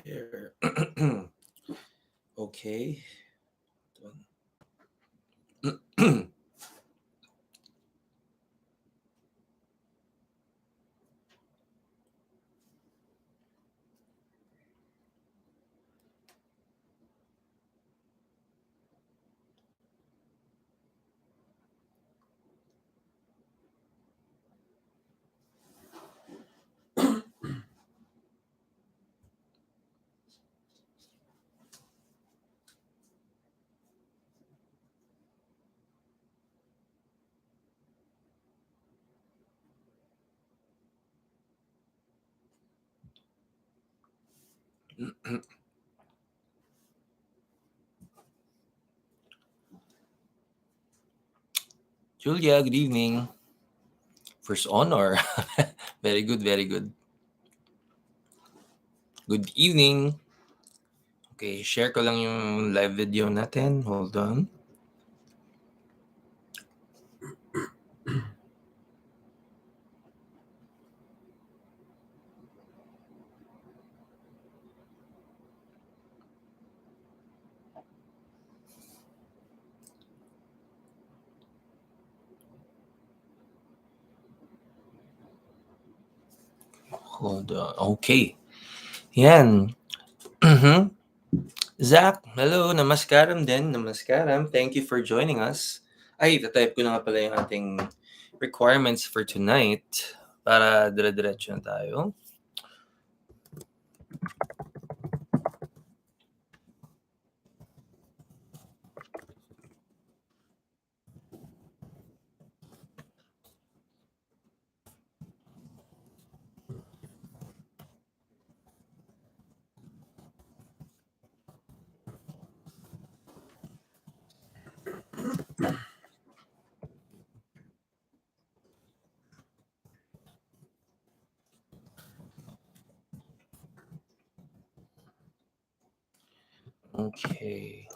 Share. Okay. Julia, good evening. First honor. Very good, very good. Good evening. Okay, share ko lang yung live video natin. Hold on. Hold on. Okay. Yan. Zach, hello. Namaskaram din. Namaskaram. Thank you for joining us. Ay, tatype ko na nga pala yung ating requirements for tonight para dire-diretso na tayo. Okay.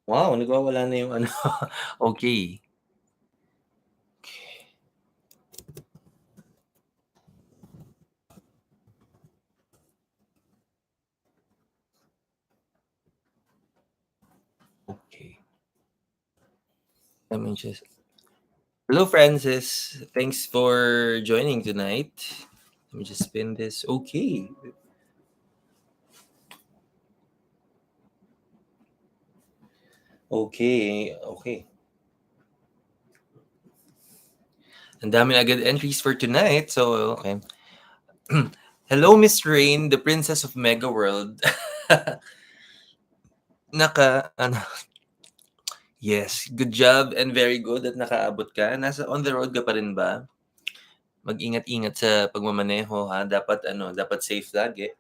Wow, nagwawala na yung ano. Okay. Okay. Let me just... Hello, Francis. Thanks for joining tonight. Let me just spin this. Okay. Okay. Ang dami na agad entries for tonight. So, okay. Hello, Miss Rain, the princess of Mega World. Yes, good job and very good at nakaabot ka. Nasa on the road ka pa rin ba? Mag-ingat-ingat sa pagmamaneho, ha? Dapat safe lagi.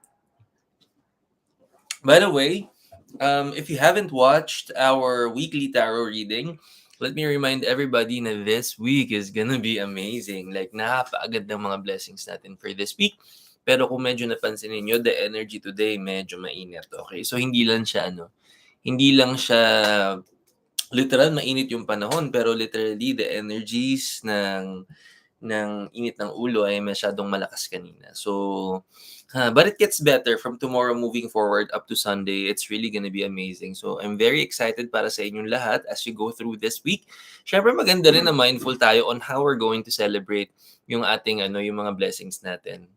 By the way, if you haven't watched our weekly tarot reading, let me remind everybody na this week is gonna be amazing. Like, napakaagad ng mga blessings natin for this week. Pero kung medyo napansin niyo, the energy today medyo mainit, okay? So, hindi lang siya literal mainit yung panahon, pero literally the energies ng init ng ulo ay masyadong malakas kanina. So, but it gets better from tomorrow moving forward up to Sunday. It's really gonna be amazing. So, I'm very excited para sa inyong lahat as you go through this week. Syempre, maganda rin na mindful tayo on how we're going to celebrate yung ating yung mga blessings natin.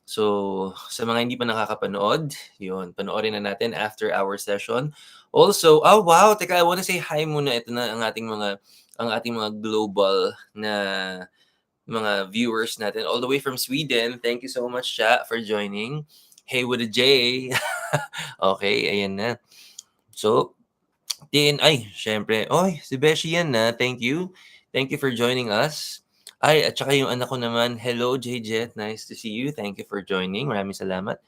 So, sa mga hindi pa nakakapanood, yun, panoorin na natin after our session. Also, oh wow, teka, I wanna say hi muna. Ito na ang ating mga global na mga viewers natin all the way from Sweden. Thank you so much, Cha, for joining. Hey with a J. Okay, ayan na. So, syempre, si Beshi yan na. Thank you. Thank you for joining us. Ay, at saka yung anak ko naman, hello, JJet. Nice to see you. Thank you for joining. Maraming salamat.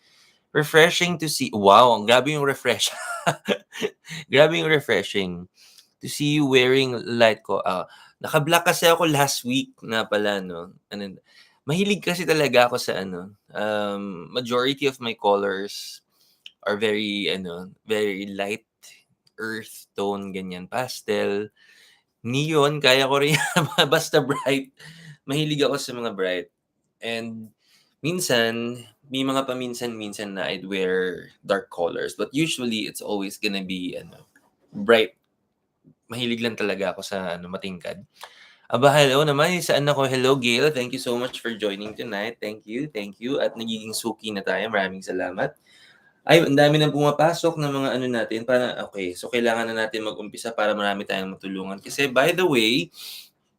Refreshing to see. Wow, ang grabe yung refresh. Grabe yung refreshing. To see you wearing light ko. Naka-black kasi ako last week na pala, no? Mahilig kasi talaga ako sa majority of my colors are very very light earth tone, ganyan, pastel. Neon, kaya ko rin yan, basta bright. Mahilig ako sa mga bright. And minsan, may mga paminsan-minsan na I'd wear dark colors. But usually, it's always gonna be bright. Mahilig lang talaga ako sa matingkad. Aba, hello naman. Saan ako? Hello, Gail. Thank you so much for joining tonight. Thank you, thank you. At nagiging suki na tayo. Maraming salamat. Ay, ang dami nang pumapasok ng mga natin. Okay, so kailangan na natin mag-umpisa para marami tayong matulungan. Kasi by the way,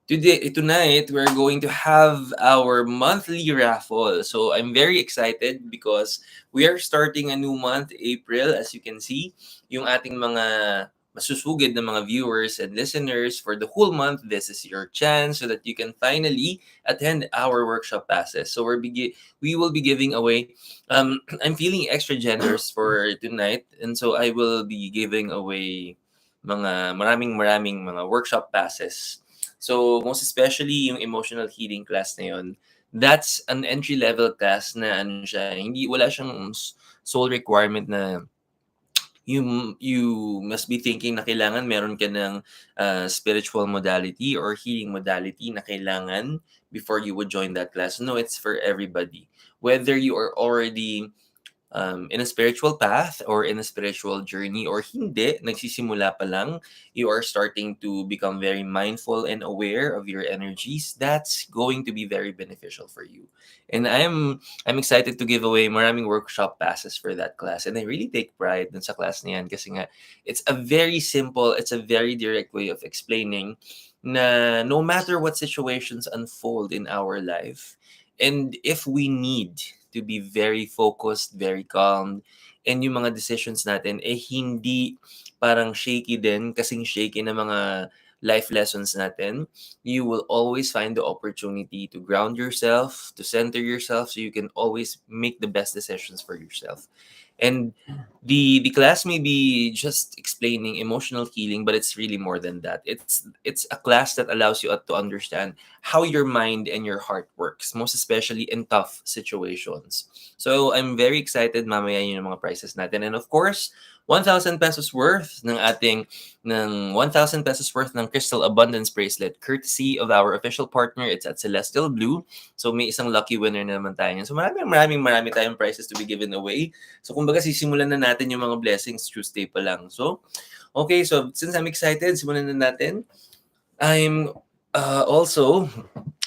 tonight, we're going to have our monthly raffle. So I'm very excited because we are starting a new month, April. As you can see, yung ating mga masusugid na mga viewers and listeners for the whole month, this is your chance so that you can finally attend our workshop passes. So we will be giving away. I'm feeling extra generous for tonight, and so I will be giving away maraming mga workshop passes. So, most especially yung emotional healing class na yun, that's an entry-level class na siya, wala siyang sole requirement na you must be thinking na kailangan meron ka ng spiritual modality or healing modality na kailangan before you would join that class. No, it's for everybody. Whether you are already in a spiritual path or in a spiritual journey or hindi, nagsisimula pa lang, you are starting to become very mindful and aware of your energies, that's going to be very beneficial for you. And I'm excited to give away maraming workshop passes for that class. And I really take pride dun sa class na yan kasi nga, it's a very direct way of explaining na no matter what situations unfold in our life, and if we need to be very focused, very calm, and yung mga decisions natin, hindi parang shaky din, kasing shaky na mga life lessons natin, you will always find the opportunity to ground yourself, to center yourself, so you can always make the best decisions for yourself. And the class may be just explaining emotional healing, but it's really more than that. It's a class that allows you to understand how your mind and your heart works, most especially in tough situations. So I'm very excited. Mamaya yun yung mga prices natin. And of course, 1,000 pesos worth ng 1,000 pesos worth ng Crystal Abundance Bracelet, courtesy of our official partner. It's at Celestial Blue. So may isang lucky winner na naman tayo. So marami tayong prizes to be given away. So kumbaga sisimulan na natin yung mga blessings Tuesday pa lang. So, okay. So since I'm excited, simulan na natin. I'm also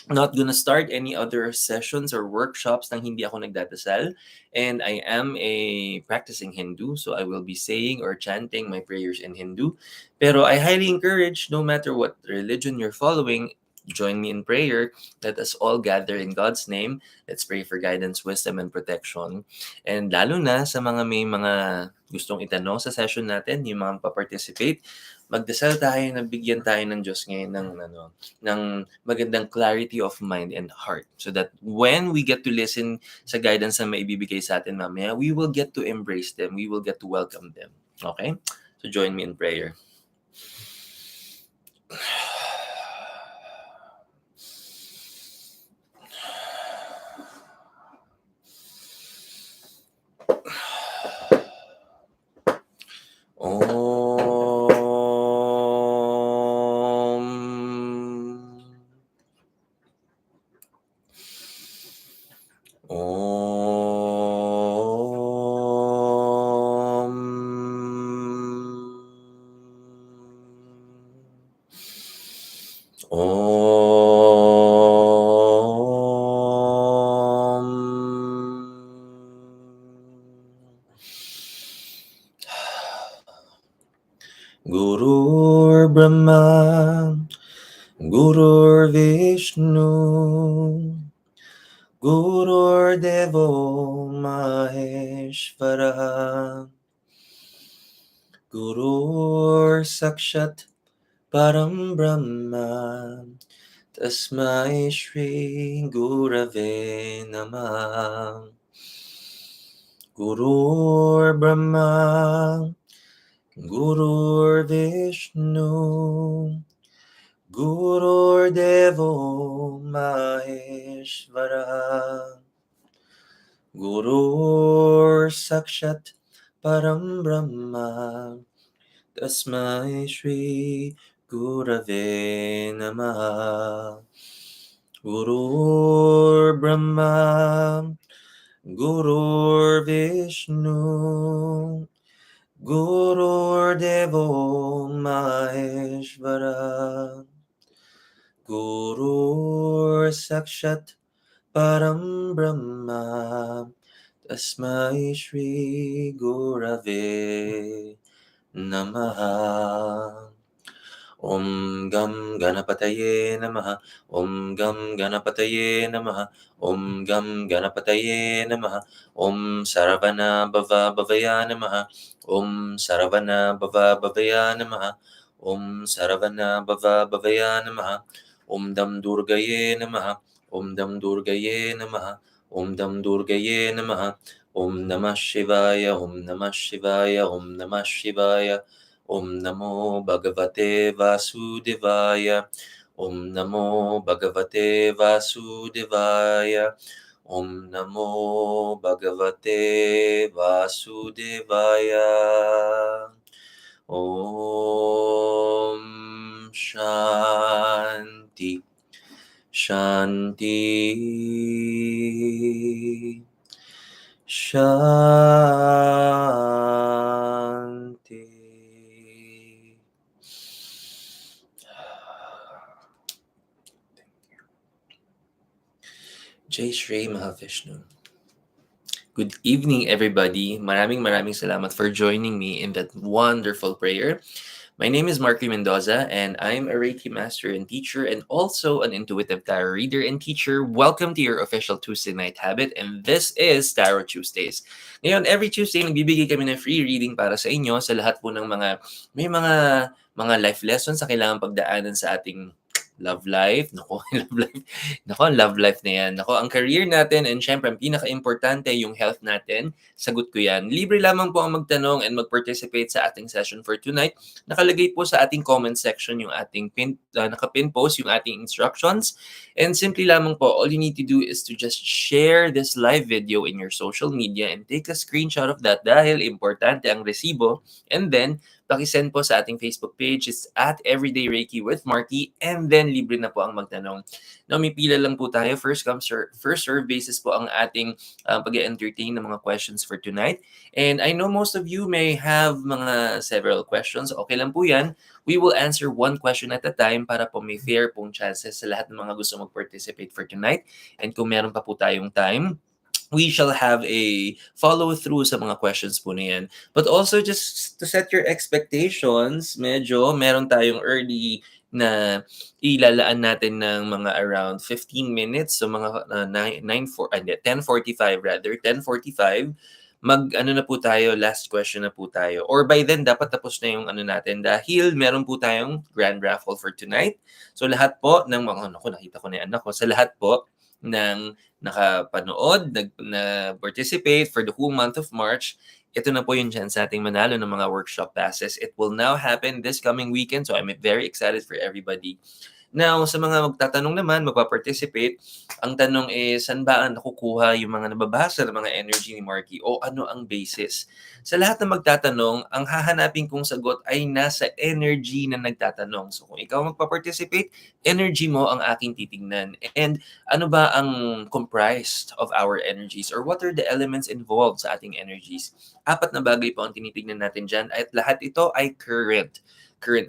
not gonna start any other sessions or workshops nang hindi ako nagdadasal. And I am a practicing Hindu, so I will be saying or chanting my prayers in Hindu. Pero I highly encourage, no matter what religion you're following, join me in prayer. Let us all gather in God's name. Let's pray for guidance, wisdom, and protection. And lalo na sa may mga gustong itanong sa session natin, yung mga pa-participate, magdasal tayo na bigyan tayo ng Diyos ngayon ng magandang clarity of mind and heart. So that when we get to listen sa guidance na maibibigay sa atin mamaya, we will get to embrace them. We will get to welcome them. Okay? So join me in prayer. Gurur Brahma, Gurur Vishnu, Gurur Devo Maheshvara, Gurur Sakshat Param Brahma, Tasmai Shri Gurave Namah. Gurur Brahma, Gurur Vishnu, Gurur Devo Maheshvara, Gurur Sakshat Param Brahma Tasmai Shri Gurave Namaha. Gurur Brahma Gurur Vishnu Gurur Devo Maheshvara Gurur Sakshat Param Brahma Tasmai Shri Gurave Namaha. Om Gam Ganapataye Namaha. Om Gam Ganapataye Namaha. Om Gam Ganapataye Namaha. Om Saravana Bhava Bhavaya Namaha. Om Saravana Bhava Bhavaya Namaha. Om Saravana Bhava Bhavaya Namaha. Om Dam Durgaye Namaha. Om Dam Durgaye Namaha. Om Dam Durgaye Namaha. Om Namah Shivaya. Om Namah Shivaya. Om Namah Shivaya. Om Namo Bhagavate Vasudevaya. Om Namo Bhagavate Vasudevaya. Om Namo Bhagavate Vasudevaya. Om Shanti. Shanti. Shanti. Jai Shri Mahavishnu. Good evening, everybody. Maraming salamat for joining me in that wonderful prayer. My name is Marky Mendoza, and I'm a Reiki master and teacher, and also an intuitive tarot reader and teacher. Welcome to your official Tuesday night habit, and this is Tarot Tuesdays. Ngayon, every Tuesday, nagbibigay kami ng free reading para sa inyo sa lahat po ng may mga life lessons na kailangan pagdaanan sa ating love life. Nako, love life. Nako, love life na yan. Nako, ang career natin and syempre, ang pinaka-importante yung health natin. Sagot ko yan. Libre lamang po ang magtanong and mag-participate sa ating session for tonight. Nakalagay po sa ating comment section yung ating naka-pin post yung ating instructions. And simply lamang po, all you need to do is to just share this live video in your social media and take a screenshot of that dahil importante ang resibo. And then, pakisend po sa ating Facebook page. It's at Everyday Reiki with Marky. And then, libre na po ang magtanong. Now, may pila lang po tayo. First come, first serve basis po ang ating pag-entertain ng mga questions for tonight. And I know most of you may have mga several questions. Okay lang po yan. We will answer one question at a time para po may fair pong chances sa lahat ng mga gusto mag-participate for tonight. And kung meron pa po tayong time, we shall have a follow-through sa mga questions po na yan. But also, just to set your expectations, medyo meron tayong early na ilalaan natin ng mga around 15 minutes. So, mga 10:45 rather. 10:45. Mag-ano na po tayo, last question na po tayo. Or by then, dapat tapos na yung ano natin dahil meron po tayong grand raffle for tonight. So, lahat po ng mga, nakita ko na yung anak ko, sa lahat po ng nakapanood, na-participate for the whole month of March, ito na po yung chance nating manalo ng mga workshop passes. It will now happen this coming weekend, so I'm very excited for everybody. Now, sa mga magtatanong naman, magpa-participate, ang tanong is, saan ba nakukuha yung mga nababasa ng mga energy ni Marky o ano ang basis? Sa lahat ng magtatanong, ang hahanapin kong sagot ay nasa energy na nagtatanong. So, kung ikaw magpa-participate, energy mo ang aking titignan. And ano ba ang comprised of our energies or what are the elements involved sa ating energies? 4 na bagay po ang tinitignan natin dyan at lahat ito ay current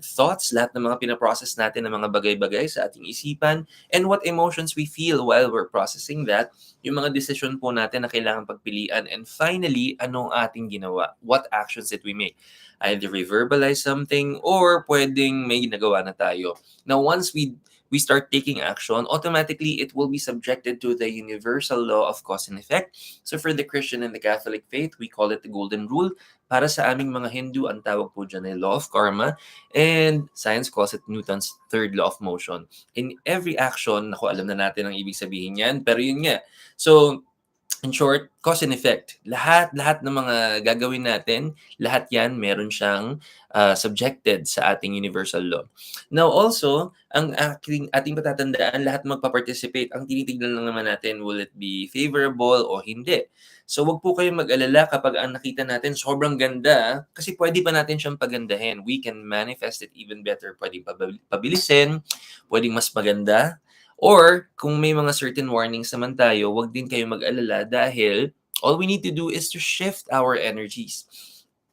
thoughts, lahat ng mga pinaprocess natin ng mga bagay-bagay sa ating isipan, and what emotions we feel while we're processing that, yung mga decision po natin na kailangan pagpilian, and finally, anong ating ginawa? What actions did we make? Either we verbalize something or pwedeng may ginagawa na tayo. Now, once we start taking action, automatically it will be subjected to the universal law of cause and effect. So for the Christian and the Catholic faith, we call it the golden rule. Para sa aming mga Hindu, ang tawag po dyan ay law of karma. And science calls it Newton's third law of motion. In every action, alam na natin ang ibig sabihin yan. Pero yun nga. So, In short, cause and effect. Lahat ng mga gagawin natin, lahat 'yan meron siyang, subjected sa ating universal law. Now also, ang ating patatandaan lahat magpa-participate, ang tinitignan lang naman natin will it be favorable o hindi. So, 'wag po kayong mag-alala kapag ang nakita natin sobrang ganda, kasi puwede pa natin siyang pagandahin. We can manifest it even better. Puwedeng pabilisin, puwedeng mas maganda. Or kung may mga certain warnings naman tayo, 'wag din kayong mag-alala dahil all we need to do is to shift our energies.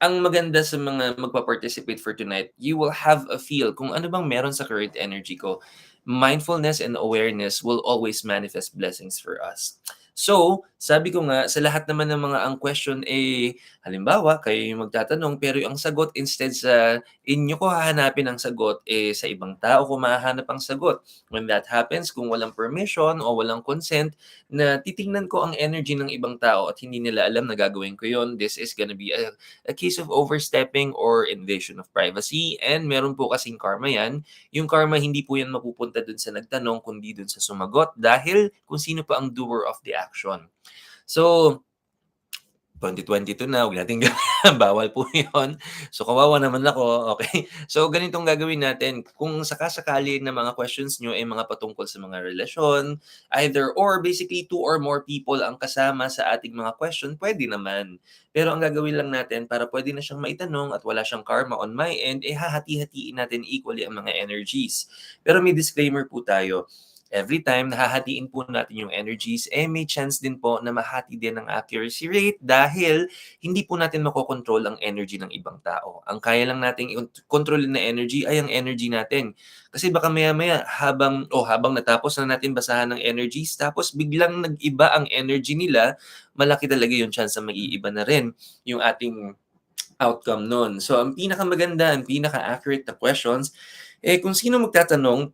Ang maganda sa mga magpa-participate for tonight, you will have a feel kung ano bang meron sa current energy ko. Mindfulness and awareness will always manifest blessings for us. So, sabi ko nga, sa lahat naman ng mga ang question halimbawa, kayo yung magtatanong, pero ang sagot instead sa inyo ko hahanapin ang sagot, sa ibang tao ko mahahanap ang sagot. When that happens, kung walang permission o walang consent, na titingnan ko ang energy ng ibang tao at hindi nila alam na gagawin ko yon, this is gonna be a case of overstepping or invasion of privacy. And meron po kasing karma yan. Yung karma, hindi po yan mapupunta dun sa nagtanong, kundi dun sa sumagot dahil kung sino pa ang doer of the action. So, 2022 na, huwag nating gawin, bawal po 'yun. So, kawawa naman ako, okay. So, ganitong gagawin natin, kung saka-sakali na mga questions niyo ay mga patungkol sa mga relasyon, either or basically 2 or more people ang kasama sa ating mga question, puwede naman. Pero ang gagawin lang natin para puwede na siyang maitanong at wala siyang karma on my end, hahati-hatiin natin equally ang mga energies. Pero may disclaimer po tayo, every time nahahatiin po natin yung energies, may chance din po na mahati din ang accuracy rate dahil hindi po natin makokontrol ang energy ng ibang tao. Ang kaya lang nating kontrolin na energy ay ang energy natin. Kasi baka maya-maya habang natapos na natin basahan ng energies, tapos biglang nag-iba ang energy nila, malaki talaga yung chance na mag-iiba na rin yung ating outcome nun. So, ang pinakamaganda, ang pinaka-accurate na questions, kung sino magtatanong,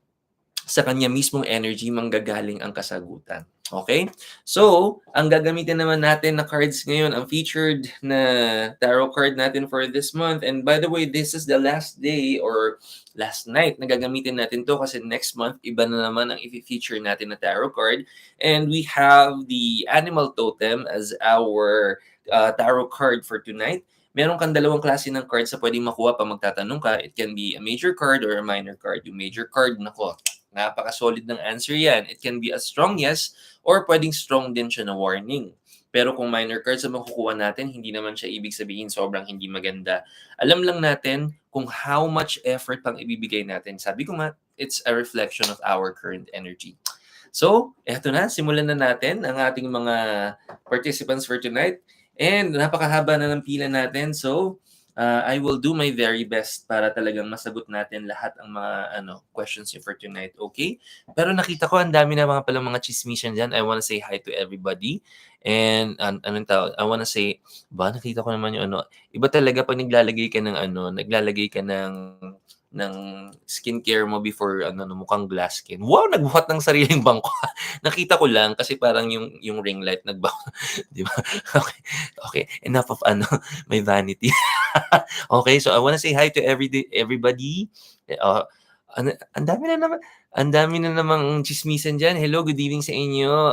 sa kanya mismong energy manggagaling ang kasagutan. Okay? So, ang gagamitin naman natin na cards ngayon, ang featured na tarot card natin for this month. And by the way, this is the last day or last night na gagamitin natin to kasi next month, iba na naman ang i-feature natin na tarot card. And we have the animal totem as our tarot card for tonight. Meron kang dalawang klase ng cards na pwedeng makuha pag magtatanong ka. It can be a major card or a minor card. Yung major card, nako, napaka-solid ng answer yan. It can be a strong yes or pwedeng strong din siya na warning. Pero kung minor cards ang makukuha natin, hindi naman siya ibig sabihin sobrang hindi maganda. Alam lang natin kung how much effort pang ibibigay natin. Sabi ko nga, it's a reflection of our current energy. So, eto na, simulan na natin ang ating mga participants for tonight. And napakahaba na ng pila natin. So, I will do my very best para talagang masagot natin lahat ang mga questions niyo for tonight, okay? Pero nakita ko ang dami na mga palang mga chismisan diyan. I wanna say hi to everybody. And anong tawag? I wanna say, nakita ko naman yung iba talaga pag naglalagay ka ng skincare mo before mukhang glass skin. Wow, nagbuhat ng sariling bangko. Nakita ko lang kasi parang yung ring light di ba? Okay. Okay, enough of my vanity. Okay, so I wanna say hi to everybody. Ang dami na namang chismisan diyan. Hello, good evening sa inyo.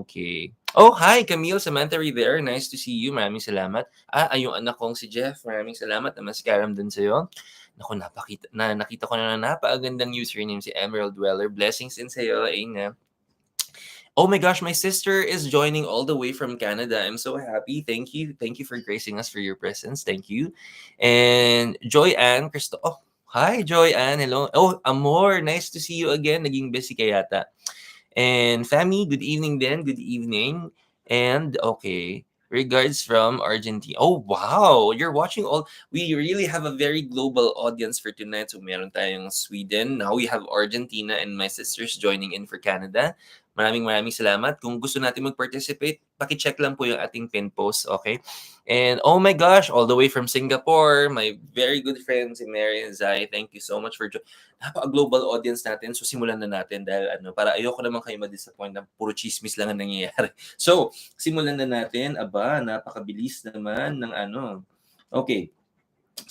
Okay. Oh, hi Camille, Samantha there. Nice to see you. Maraming salamat. Yung anak kong si Jeff. Maraming salamat. Namaskaram din sa'yo. Naku, nakita ko na napakagandang username si Emerald Dweller. Blessings din sa'yo, Aina. Oh my gosh, my sister is joining all the way from Canada. I'm so happy. Thank you. Thank you for gracing us for your presence. Thank you. And Joy Ann, Oh, hi Joy Ann. Hello. Oh, Amor, nice to see you again. Naging busy ka yata. And Fami, good evening then. Good evening. And okay, regards from Argentina. Oh, wow. You're watching we really have a very global audience for tonight. So meron tayong Sweden. Now we have Argentina and my sisters joining in for Canada. Maraming salamat. Kung gusto natin mag-participate, paki-check lang po yung ating pin post, okay? And oh my gosh, all the way from Singapore, my very good friend si Mary and Zai. Thank you so much for napaka-global audience natin. So simulan na natin dahil para ayoko naman kayo ma-disappoint na puro chismis lang ang nangyayari. So, simulan na natin. Napakabilis naman ng Okay.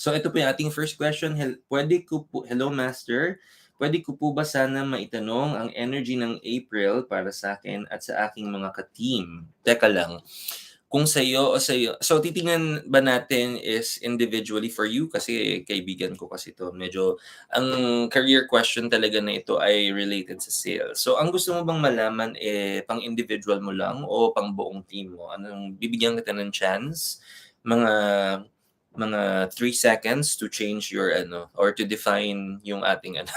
So ito po yung ating first question. Hello Master. Pwede ko po ba sana maitanong ang energy ng April para sa akin at sa aking mga ka-team? Teka lang, kung sa'yo o sa'yo so titingnan ba natin is individually for you kasi kaibigan ko kasi 'to. Medyo ang career question talaga na ito ay related sa sales. So ang gusto mo bang malaman, pang-individual mo lang o pang-buong team mo? Anong bibigyan kita ng chance, mga mga 3 seconds to change your ano or to define yung ating ano,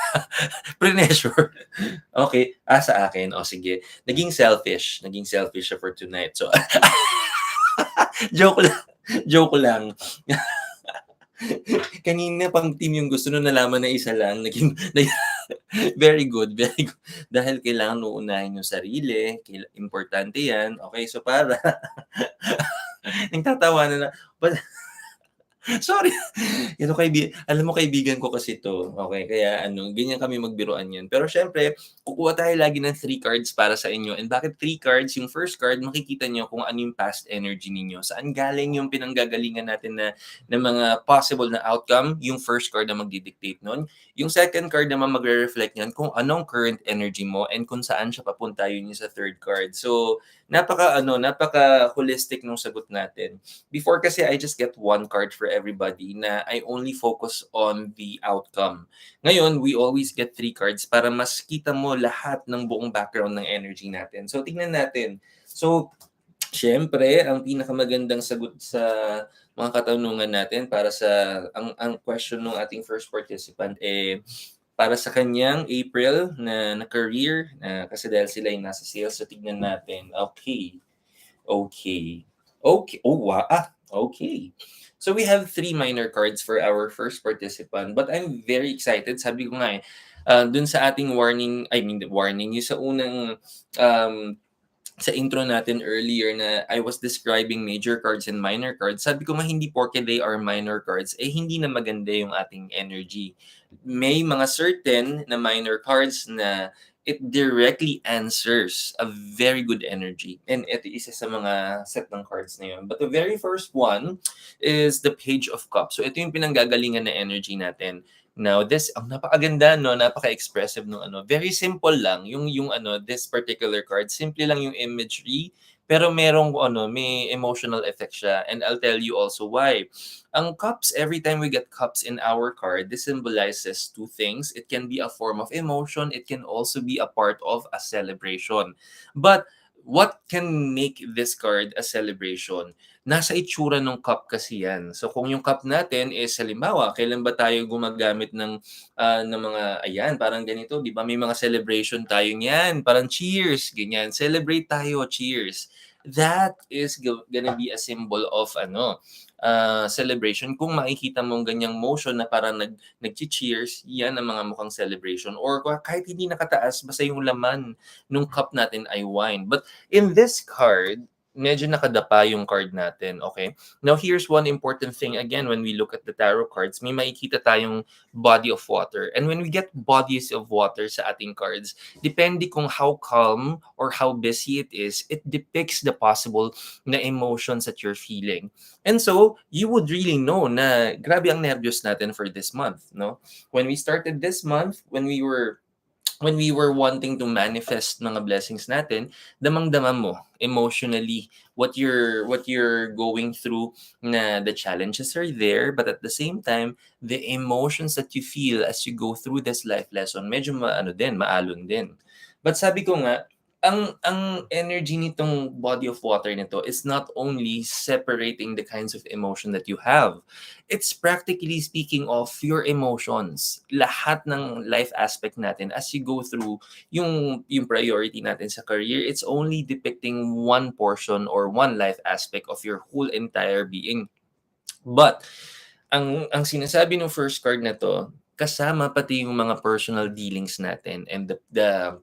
pre-measure. Okey, sa akin, o sige. Naging selfish siya for tonight. So joke lang, joke lang. Kanina pang-team yung gusto, nung nalaman na isa lang naging very good, very good. Dahil kailangan uunahin yung sarili, importante 'yan. Okey, so para nagtatawanan na sorry. Alam mo kaibigan ko kasi 'to, okey, kaya ano, ganyan kami magbiruan 'yan. Pero siyempre, kukuha tayo lagi ng 3 cards para sa inyo. And bakit 3 cards? Yung first card, makikita niyo kung ano yung past energy ninyo. Saan galing yung pinanggagalingan natin na mga possible na outcome, yung first card na magdi-dictate nun. Yung second card naman magre-reflect niyan kung anong current energy mo and kung saan siya papunta, yun yung sa third card. So, napaka-holistic nung sagot natin. Before kasi I just get 1 card for everybody na I only focus on the outcome. Ngayon, we always get 3 cards para mas kita mo lahat ng buong background ng energy natin. So tingnan natin. So siyempre, ang pinakamagandang sagot sa mga katanungan natin para sa ang question ng ating first participant, para sa kanyang April na career, kasi dahil sila ay nasa sales. So tignan natin. Okay. Okay. Okay. Oh, wow. Okay. So we have 3 minor cards for our first participant, but I'm very excited. Sabi ko nga dun sa ating warning, yung sa unang um, sa intro natin earlier na I was describing major cards and minor cards. Sabi ko nga hindi porke they are minor cards, hindi na maganda yung ating energy. May mga certain na minor cards na it directly answers a very good energy. And ito isa sa mga set ng cards na yun. But the very first one is the Page of Cups. So ito yung pinanggagalingan na energy natin. Now, ang napakaganda, no? Napaka-expressive nung ano. Very simple lang yung ano, this particular card. Simple lang yung imagery, pero may emotional effect siya. And I'll tell you also why. Ang cups, every time we get cups in our card, this symbolizes 2 things. It can be a form of emotion. It can also be a part of a celebration. But what can make this card a celebration? Nasa itsura ng cup kasi yan. So kung yung cup natin is halimbawa, kailan ba tayo gumagamit ng mga ayan, parang ganito, 'di ba? May mga celebration tayo niyan, parang cheers, ganyan. Celebrate tayo, cheers. That is gonna be a symbol of celebration. Kung makikita mong ganyang motion na parang nagchi-cheers, yan ang mga mukhang celebration. Or kahit hindi nakataas, basta yung laman nung cup natin ay wine. But in this card, medyo nakadapa yung card natin, okay? Now, here's one important thing. Again, when we look at the tarot cards, may makikita tayong body of water. And when we get bodies of water sa ating cards, depende kung how calm or how busy it is, it depicts the possible na emotions that you're feeling. And so, you would really know na grabe ang nervyos natin for this month, no? When we started this month, when we were wanting to manifest mga blessings natin, damang-dama mo emotionally what you're going through, na the challenges are there, but at the same time, the emotions that you feel as you go through this life lesson, medyo maalon din. But sabi ko nga, ang energy nitong body of water nito is not only separating the kinds of emotion that you have. It's practically speaking of your emotions. Lahat ng life aspect natin as you go through yung priority natin sa career, it's only depicting one portion or one life aspect of your whole entire being. But ang sinasabi ng first card na to, kasama pati yung mga personal dealings natin and the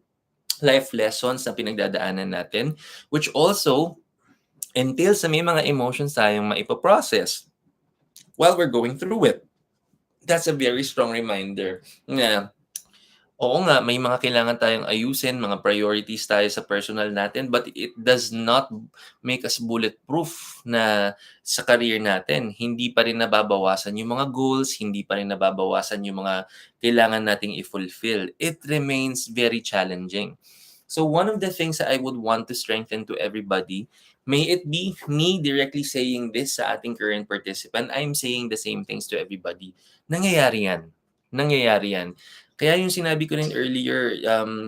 life lessons na pinagdadaanan natin, which also entails sa may mga emotions tayong maipoprocess while we're going through it. That's a very strong reminder na Oo nga, may mga kailangan tayong ayusin, mga priorities tayo sa personal natin, but it does not make us bulletproof na sa career natin. Hindi pa rin nababawasan yung mga goals, hindi pa rin nababawasan yung mga kailangan nating i-fulfill. It remains very challenging. So one of the things that I would want to strengthen to everybody, may it be me directly saying this sa ating current participant, I'm saying the same things to everybody. Nangyayari yan. Nangyayari yan. Kaya yung sinabi ko rin earlier,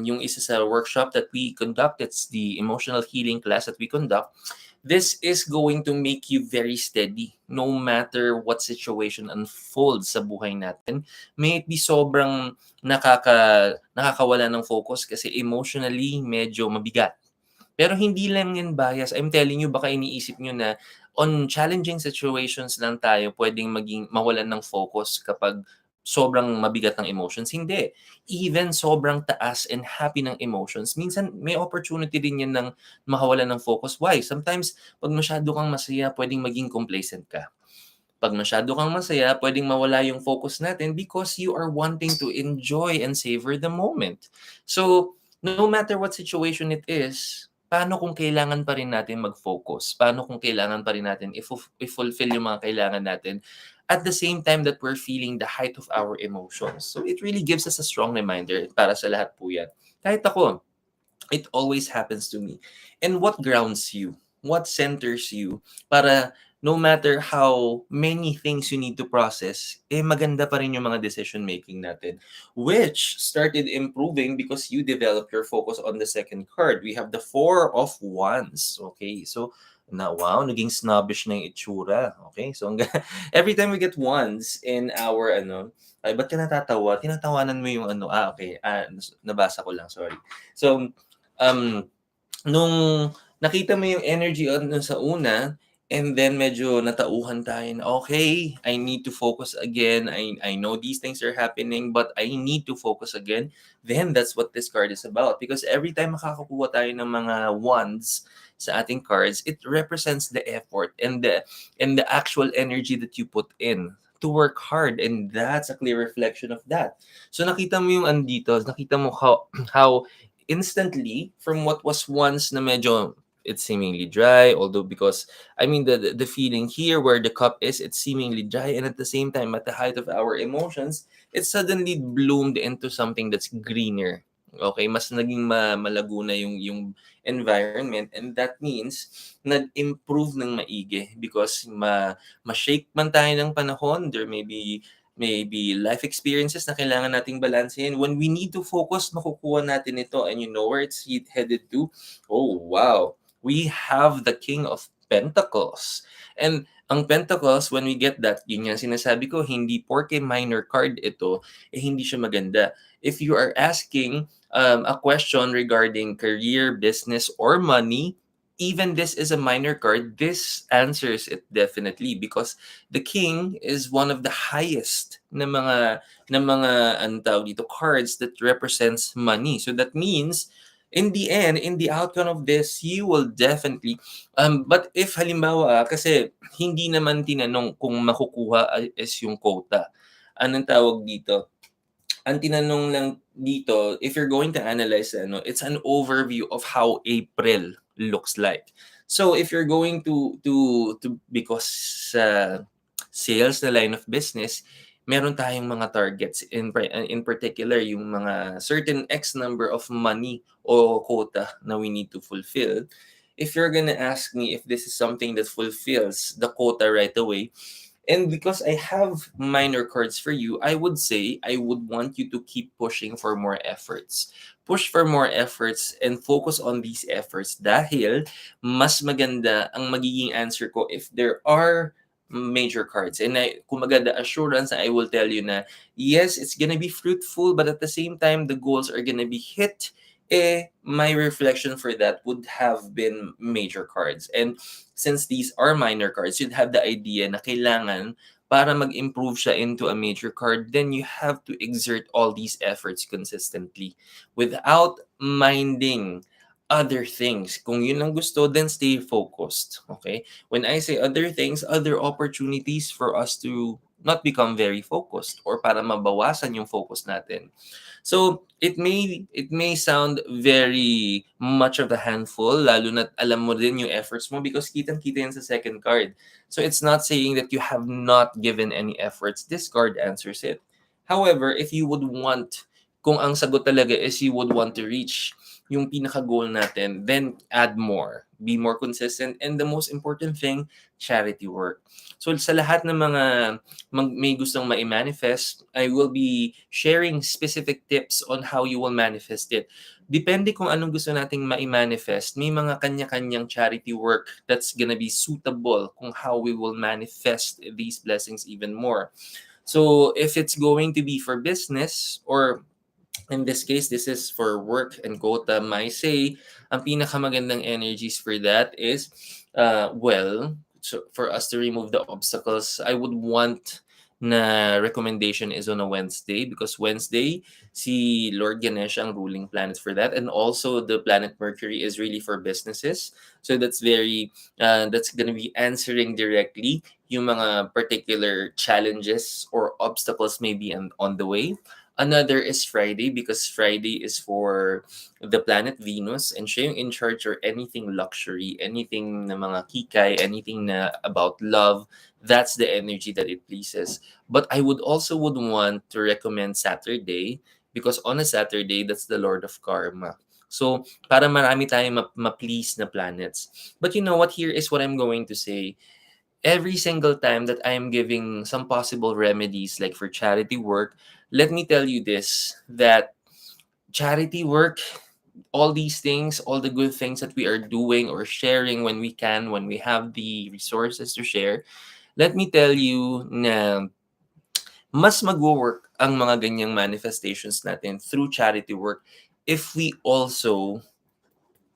yung isa sa workshop that we conduct, it's the emotional healing class that we conduct, this is going to make you very steady no matter what situation unfolds sa buhay natin. May it be sobrang nakakawala ng focus kasi emotionally medyo mabigat. Pero hindi lang yan bias. I'm telling you, baka iniisip nyo na on challenging situations lang tayo pwedeng mawalan ng focus kapag sobrang mabigat ng emotions. Hindi. Even sobrang taas and happy ng emotions, minsan may opportunity din yan ng makawalan ng focus. Why? Sometimes, pag masyado kang masaya, pwedeng maging complacent ka. Pag masyado kang masaya, pwedeng mawala yung focus natin because you are wanting to enjoy and savor the moment. So, no matter what situation it is, paano kung kailangan pa rin natin mag-focus? Paano kung kailangan pa rin natin i-fulfill yung mga kailangan natin at the same time that we're feeling the height of our emotions? So, it really gives us a strong reminder para sa lahat po yan. Kahit ako, it always happens to me. And what grounds you? What centers you? Para no matter how many things you need to process, maganda pa rin yung mga decision making natin. Which started improving because you developed your focus on the second card. We have the Four of Wands. Okay, so wow, naging snobbish na yung itsura. Okay, so every time we get wands in our ay, ba't ka natatawa? Tinatawanan mo yung okay, nabasa ko lang, sorry. So, um, nung nakita mo yung energy dun sa una, and then medyo natauhan tayo na, okay, I need to focus again. I know these things are happening, but I need to focus again. Then that's what this card is about. Because every time makakakuha tayo ng mga wands sa ating cards, it represents the effort and the actual energy that you put in to work hard, and that's a clear reflection of that. So nakita mo yung andito, nakita mo how instantly from what was once na medyo it's seemingly dry, although because I mean the feeling here where the cup is, it's seemingly dry, and at the same time at the height of our emotions it suddenly bloomed into something that's greener. Okay, mas naging malago na yung environment, and that means nag-improve ng maigi because ma-shake man tayo ng panahon, there may be life experiences na kailangan nating balansehin. When we need to focus, makukuha natin ito. And you know where it's headed to? Oh, wow. We have the King of Pentacles. And ang Pentacles, when we get that, yun yung sinasabi ko, hindi porke minor card ito, hindi siya maganda. If you are asking a question regarding career, business, or money, even this is a minor card, this answers it definitely because the king is one of the highest na mga ang tawag dito cards that represents money. So that means in the end, in the outcome of this, you will definitely but if halimbawa kasi hindi naman tinanong kung makukuha is yung quota. Anong tawag dito? Ang tinanong lang dito, if you're going to analyze it's an overview of how April looks like. So if you're going to because sa sales na line of business, meron tayong mga targets in particular yung mga certain X number of money o quota na we need to fulfill. If you're gonna ask me if this is something that fulfills the quota right away, and because I have minor cards for you, I would say I would want you to keep pushing for more efforts. Push for more efforts and focus on these efforts dahil mas maganda ang magiging answer ko if there are major cards. And kumaga the assurance, I will tell you na yes, it's gonna be fruitful, but at the same time, the goals are gonna be hit. My reflection for that would have been major cards. And since these are minor cards, you'd have the idea na kailangan para mag-improve siya into a major card, then you have to exert all these efforts consistently without minding other things. Kung yun ang gusto, then stay focused. Okay? When I say other things, other opportunities for us to not become very focused or para mabawasan yung focus natin. So, it may sound very much of a handful, lalo na alam mo din yung efforts mo because kitang-kita yan sa second card. So, it's not saying that you have not given any efforts. This card answers it. However, if you would want, kung ang sagot talaga is you would want to reach yung pinaka-goal natin, then add more. Be more consistent. And the most important thing, charity work. So, sa lahat ng mga may gustong ma-manifest, I will be sharing specific tips on how you will manifest it. Depende kung anong gusto nating ma-manifest, may mga kanya-kanyang charity work that's gonna be suitable kung how we will manifest these blessings even more. So if it's going to be for business or in this case, this is for work and quota. My say, ang pinakamagandang energies for that is, so for us to remove the obstacles, I would want na recommendation is on a Wednesday because Wednesday, si Lord Ganesha ang ruling planet for that. And also the planet Mercury is really for businesses. So that's gonna be answering directly yung mga particular challenges or obstacles maybe on the way. Another is Friday because Friday is for the planet Venus and siya yung in charge or anything luxury, anything na mga kikay, anything na about love, that's the energy that it pleases. But I would want to recommend Saturday because on a Saturday, that's the Lord of Karma. So, para marami tayong ma-please na planets. But you know what? Here is what I'm going to say every single time that I am giving some possible remedies, like for charity work, let me tell you this that charity work, all these things, all the good things that we are doing or sharing when we can, when we have the resources to share, let me tell you na mas mag-work ang mga ganyang manifestations natin through charity work if we also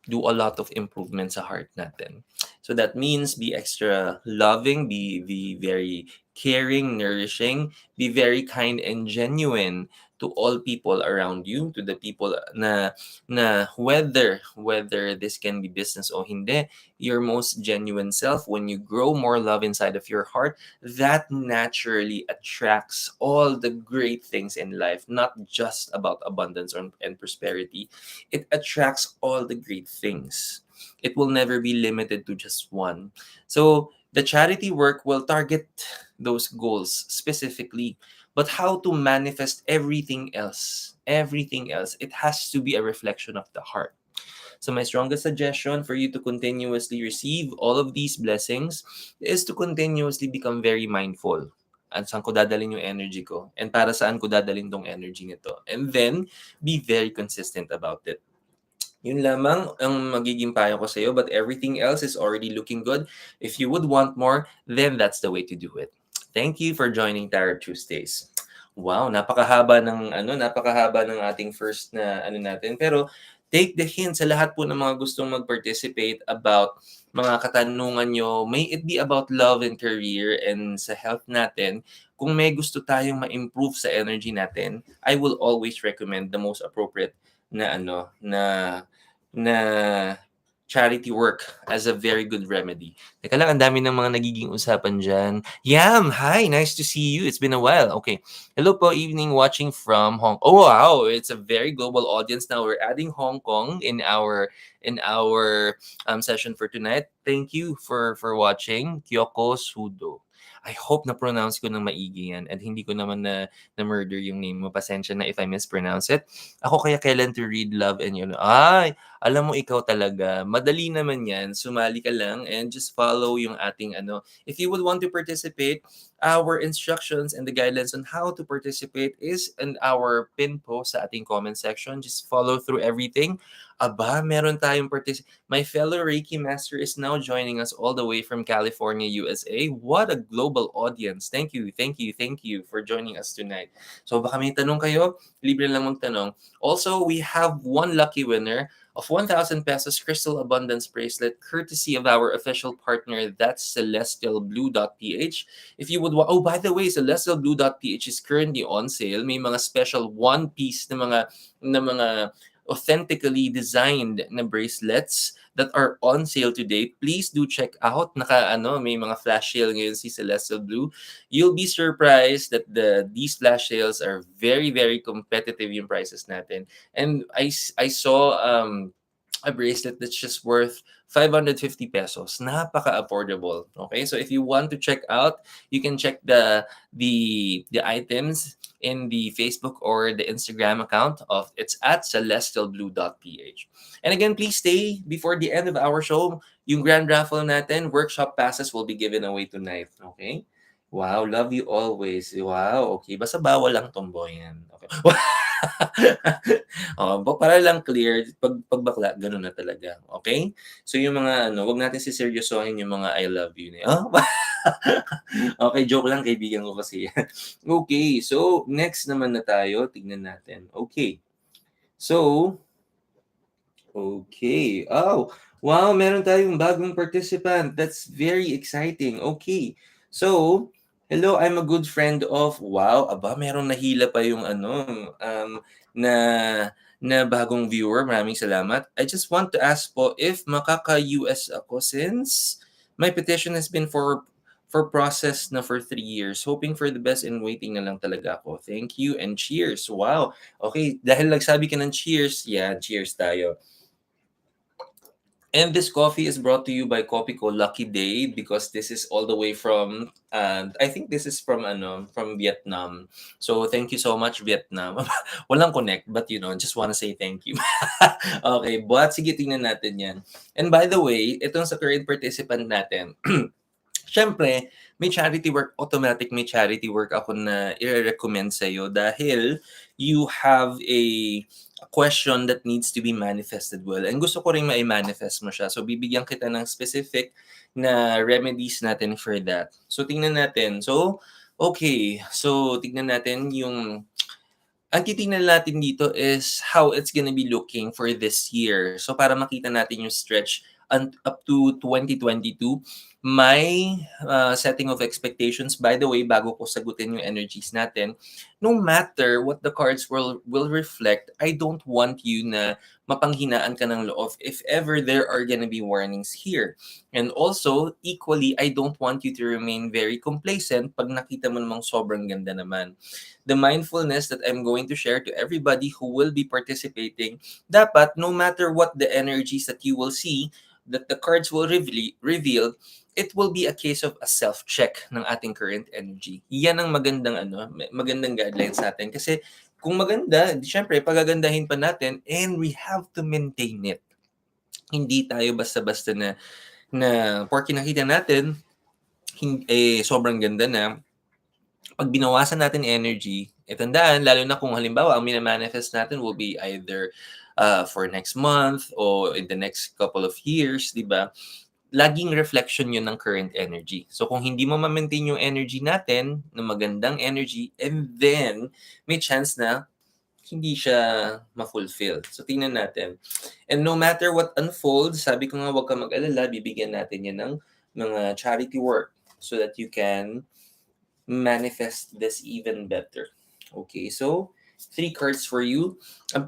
do a lot of improvement sa heart natin. So that means be extra loving, be very caring, nourishing, be very kind and genuine to all people around you, to the people na whether this can be business o hindi, your most genuine self, when you grow more love inside of your heart, that naturally attracts all the great things in life, not just about abundance and prosperity. It attracts all the great things. It will never be limited to just one. So the charity work will target those goals specifically, but how to manifest everything else, it has to be a reflection of the heart. So my strongest suggestion for you to continuously receive all of these blessings is to continuously become very mindful. At saan ko dadalhin yung energy ko? And para saan ko dadalhin tong energy nito? And then, be very consistent about it. Yun lamang ang magiging payo ko sa iyo, but everything else is already looking good. If you would want more, then that's the way to do it. Thank you for joining Tarot Tuesdays. Wow, napakahaba ng ating first na natin. Pero take the hint sa lahat po ng mga gustong mag-participate about mga katanungan nyo. May it be about love and career and sa health natin. Kung may gusto tayong ma-improve sa energy natin, I will always recommend the most appropriate na na charity work as a very good remedy. Teka lang, ang dami ng mga nagiging usapan dyan. Yam, hi, nice to see you. It's been a while. Okay. Hello po, evening watching from Hong Kong. Oh, wow, it's a very global audience now. We're adding Hong Kong in our session for tonight. Thank you for watching. Kyoko Sudo. I hope na-pronounce ko ng maigi yan and hindi ko naman na-murder yung name mo. Pasensya na if I mispronounce it. Ako kaya kailan to read love and yun. Ay, alam mo ikaw talaga. Madali naman yan. Sumali ka lang and just follow yung ating If you would want to participate, our instructions and the guidelines on how to participate is in our pin post sa ating comment section. Just follow through everything. Aba, meron tayong My fellow Reiki master is now joining us all the way from California, USA. What a global audience. Thank you for joining us tonight. So baka may tanong kayo, libre lang magtanong. Also, we have one lucky winner of 1,000 pesos Crystal Abundance Bracelet, courtesy of our official partner, that's celestialblue.ph. If you would oh, by the way, celestialblue.ph is currently on sale. May mga special one-piece na mga authentically designed na bracelets that are on sale today. Please do check out. May mga flash sale ngayon si Celestial Blue. You'll be surprised that these flash sales are very, very competitive yung prices natin. And I saw a bracelet that's just worth 550 pesos. Napaka-affordable. Okay? So if you want to check out, you can check the items in the Facebook or the Instagram account of it's at celestialblue.ph. And again, please stay before the end of our show. Yung grand raffle natin, workshop passes will be given away tonight. Okay? Wow, love you always. Wow, okay. Basta bawal lang tomboyan. Okay. Para lang clear, pag bakla, ganun na talaga. Okay? So yung mga wag natin siseryosohin yung mga I love you. Okay, joke lang, kaibigan ko kasi. Okay, so next naman na tayo. Tignan natin. Okay. So, okay. Oh, wow, meron tayong bagong participant. That's very exciting. Okay. So, hello, I'm a good friend of, wow, meron nahila pa yung na bagong viewer. Maraming salamat. I just want to ask po if makaka-US ako since my petition has been for process na for 3 years. Hoping for the best and waiting na lang talaga ako. Thank you and cheers. Wow. Okay, dahil nagsabi ka ng cheers, yeah, cheers tayo. And this coffee is brought to you by Coffee Co Lucky Day because this is all the way from I think this is from Vietnam. So thank you so much Vietnam. Walang connect but just want to say thank you. Okay, but sige tingnan natin 'yan. And by the way, itong sa current participant natin. Siyempre, may charity work, automatic may charity work ako na i-recommend sa'yo dahil you have a question that needs to be manifested well. And gusto ko rin ma-manifest mo siya. So, bibigyan kita ng specific na remedies natin for that. So, tingnan natin. So, okay. So, tingnan natin ang titingnan natin dito is how it's gonna be looking for this year. So, para makita natin yung stretch up to 2022, my setting of expectations, by the way, bago ko sagutin yung energies natin, no matter what the cards will reflect, I don't want you na mapanghinaan ka ng loob if ever there are gonna be warnings here. And also, equally, I don't want you to remain very complacent pag nakita mo namang sobrang ganda naman. The mindfulness that I'm going to share to everybody who will be participating, dapat no matter what the energies that you will see, that the cards will reveal, it will be a case of a self-check ng ating current energy. Yan ang magandang guidelines natin. Kasi kung maganda, syempre, pagagandahin pa natin and we have to maintain it. Hindi tayo basta-basta na porke nakita natin, sobrang ganda na, pag binawasan natin energy, tandaan, lalo na kung halimbawa, ang minamanifest natin will be either for next month or in the next couple of years, di ba? Laging reflection yun ng current energy. So kung hindi mo ma-maintain yung energy natin, na magandang energy, and then may chance na hindi siya ma-fulfill. So tingnan natin. And no matter what unfolds, sabi ko nga huwag ka mag-alala, bibigyan natin yan ng mga charity work so that you can manifest this even better. Okay, so 3 cards for you. Ang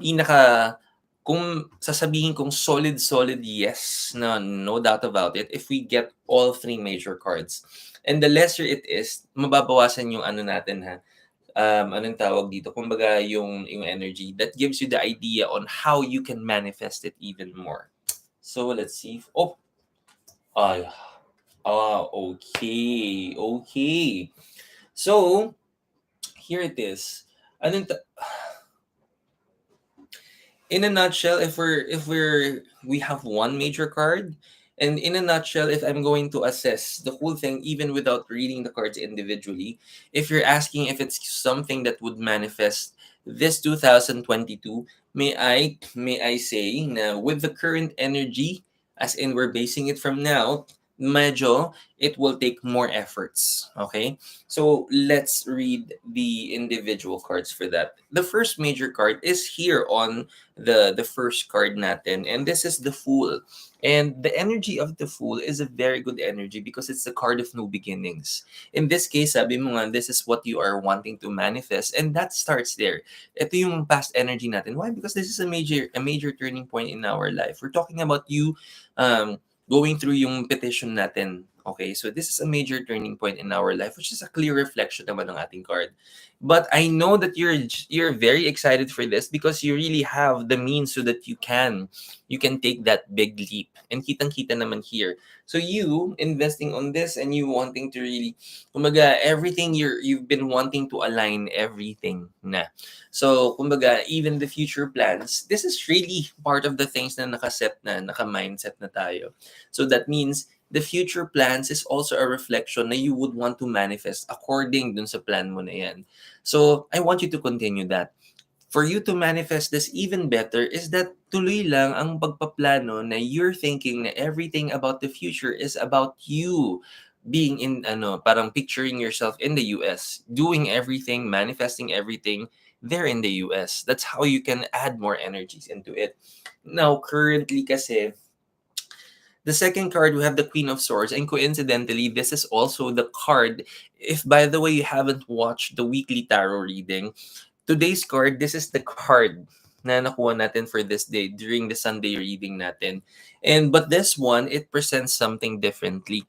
kung sasabihin kong solid yes, no doubt about it, if we get all 3 major cards. And the lesser it is, mababawasan yung natin ha. Anong tawag dito? Kumbaga yung energy. That gives you the idea on how you can manifest it even more. So let's see. Okay. So, here it is. In a nutshell, if we have one major card, and in a nutshell, if I'm going to assess the whole thing, even without reading the cards individually, if you're asking if it's something that would manifest this 2022, may I say na with the current energy, as in we're basing it from now, medyo it will take more efforts. Okay? So let's read the individual cards for that. The first major card is here on the first card natin, and this is the Fool. And the energy of the Fool is a very good energy because it's the card of new beginnings. In this case, sabi mo nga, this is what you are wanting to manifest, and that starts there. Ito yung past energy natin. Why? Because this is a major turning point in our life. We're talking about you going through yung petition natin. Okay, so this is a major turning point in our life, which is a clear reflection naman ng ating card. But I know that you're very excited for this because you really have the means so that you can take that big leap. And kitang-kita naman here. So you investing on this and you wanting to really, kumbaga, everything you've been wanting to align everything na. So, kumbaga, even the future plans, this is really part of the things na nakaset na, naka-mindset na tayo. So that means the future plans is also a reflection na you would want to manifest according dun sa plan mo na yan. So, I want you to continue that. For you to manifest this even better is that tuloy lang ang pagpaplano na you're thinking na everything about the future is about you being in parang picturing yourself in the US, doing everything, manifesting everything there in the US. That's how you can add more energies into it. Now, currently kasi, the second card, we have the Queen of Swords. And coincidentally, this is also the card, if by the way you haven't watched the weekly tarot reading, today's card, this is the card na nakuha natin for this day during the Sunday reading natin. But this one, it presents something differently.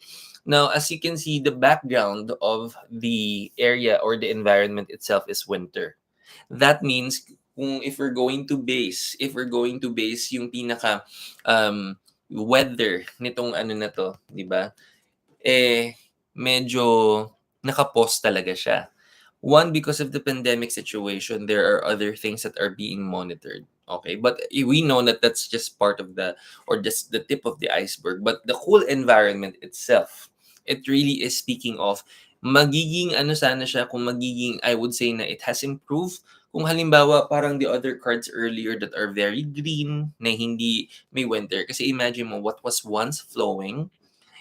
Now, as you can see, the background of the area or the environment itself is winter. That means kung if we're going to base yung pinaka um weather nitong ano na to, 'di ba? Medyo naka-pause talaga siya. One, because of the pandemic situation, there are other things that are being monitored. Okay, but we know that that's just part of or just the tip of the iceberg. But the whole environment itself, it really is speaking of magiging ano sana siya, kung magiging, I would say na it has improved. Kung halimbawa, parang the other cards earlier that are very green, na hindi may winter. Kasi imagine mo, what was once flowing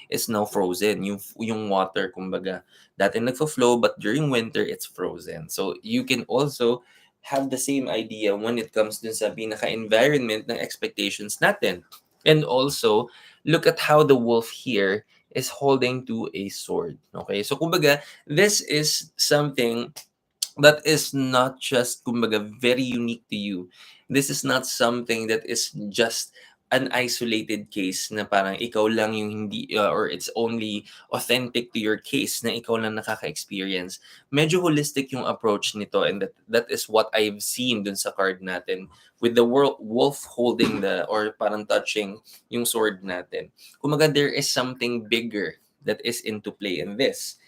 is now frozen. Yung water, kumbaga, dati nagfo-flow, but during winter, it's frozen. So, you can also have the same idea when it comes dun sa pinaka-environment ng expectations natin. And also, look at how the wolf here is holding to a sword. Okay? So, kumbaga, this is something that is not just, kumbaga, very unique to you. This is not something that is just an isolated case na parang ikaw lang yung hindi or it's only authentic to your case na ikaw lang nakaka-experience. Medyo holistic yung approach nito, and that is what I've seen dun sa card natin with the wolf holding or parang touching yung sword natin. Kumaga, there is something bigger that is into play in this.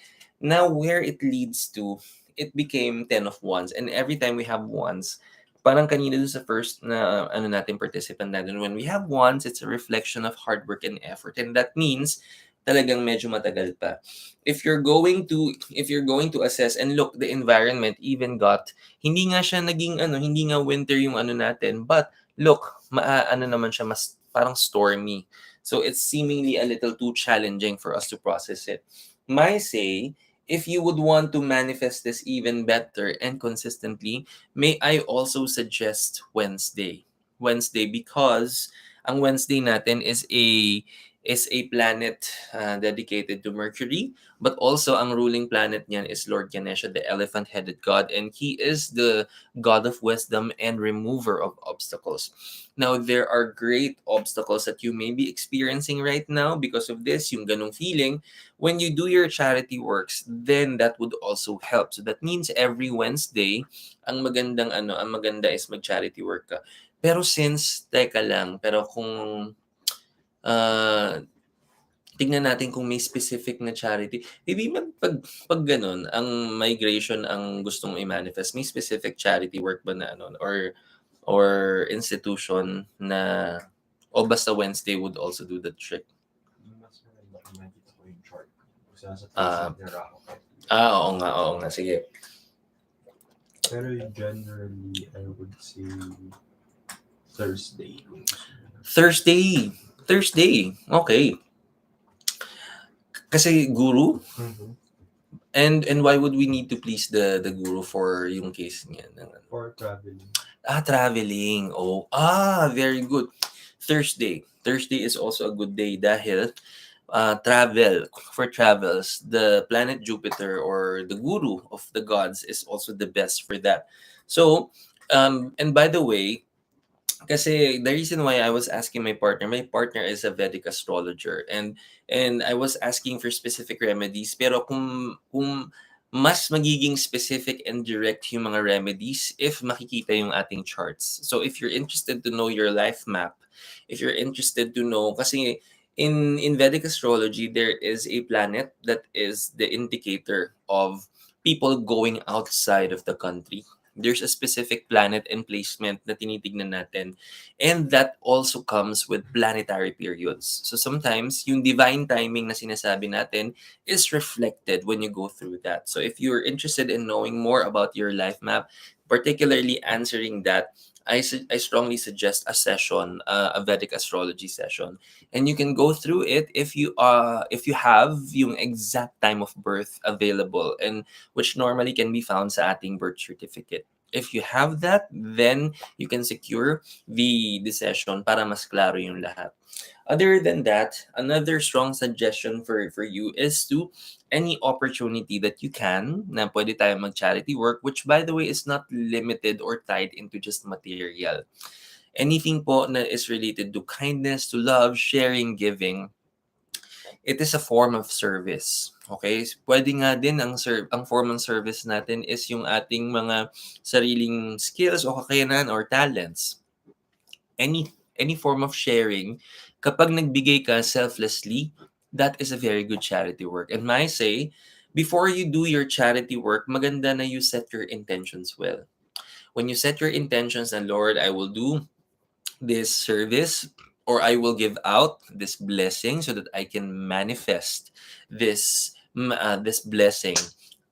Now, where it leads to, it became 10 of wands. And every time we have wands, parang kanina dun sa first na natin participant natin, when we have wands, it's a reflection of hard work and effort. And that means talagang medyo matagal pa. If you're going to assess and look, the environment even got, hindi nga siya naging hindi nga winter yung natin, but look, naman siya, mas parang stormy. So it's seemingly a little too challenging for us to process it. My say, if you would want to manifest this even better and consistently, may I also suggest Wednesday. Wednesday, because ang Wednesday natin is a planet dedicated to Mercury, but also ang ruling planet niyan is Lord Ganesha, the elephant-headed god, and he is the god of wisdom and remover of obstacles. Now, there are great obstacles that you may be experiencing right now because of this, yung ganong feeling. When you do your charity works, then that would also help. So that means every Wednesday, ang maganda is mag-charity work ka. Pero teka lang, pero kung tignan natin kung may specific na charity. Maybe pag ganun, ang migration ang gustong i-manifest, may specific charity work ba na or institution na o basta Wednesday would also do the trick? Mas maganda kung nakita ko yung chart. Kung sa Ah. Facebook nila ako. Oo nga, sige. Pero generally, I would say Thursday. Thursday. Okay. Kasi guru. Mm-hmm. And why would we need to please the guru for yung case niya? For traveling. Traveling. Oh, very good. Thursday. Thursday is also a good day dahil travel, for travels, the planet Jupiter or the guru of the gods is also the best for that. So, and by the way, kasi the reason why I was asking my partner is a Vedic astrologer, and I was asking for specific remedies, pero kung mas magiging specific and direct yung mga remedies if makikita yung ating charts. So if you're interested to know your life map, if you're interested to know, kasi in Vedic astrology there is a planet that is the indicator of people going outside of the country. There's a specific planet and placement na tinitignan natin. And that also comes with planetary periods. So sometimes, yung divine timing na sinasabi natin is reflected when you go through that. So if you're interested in knowing more about your life map, particularly answering that, I strongly suggest a session, a Vedic astrology session, and you can go through it if you have yung exact time of birth available, and which normally can be found sa ating birth certificate. If you have that, then you can secure the session para mas klaro yung lahat. Other than that, another strong suggestion for you is to any opportunity that you can na pwede tayo mag-charity work, which by the way is not limited or tied into just material. Anything po na is related to kindness, to love, sharing, giving, it is a form of service. Okay? Pwede nga din ang form ng service natin is yung ating mga sariling skills o kakayanan or talents. Any form of sharing, kapag nagbigay ka selflessly, that is a very good charity work. And I say, before you do your charity work, maganda na you set your intentions well. When you set your intentions and Lord, I will do this service, or I will give out this blessing so that I can manifest this blessing.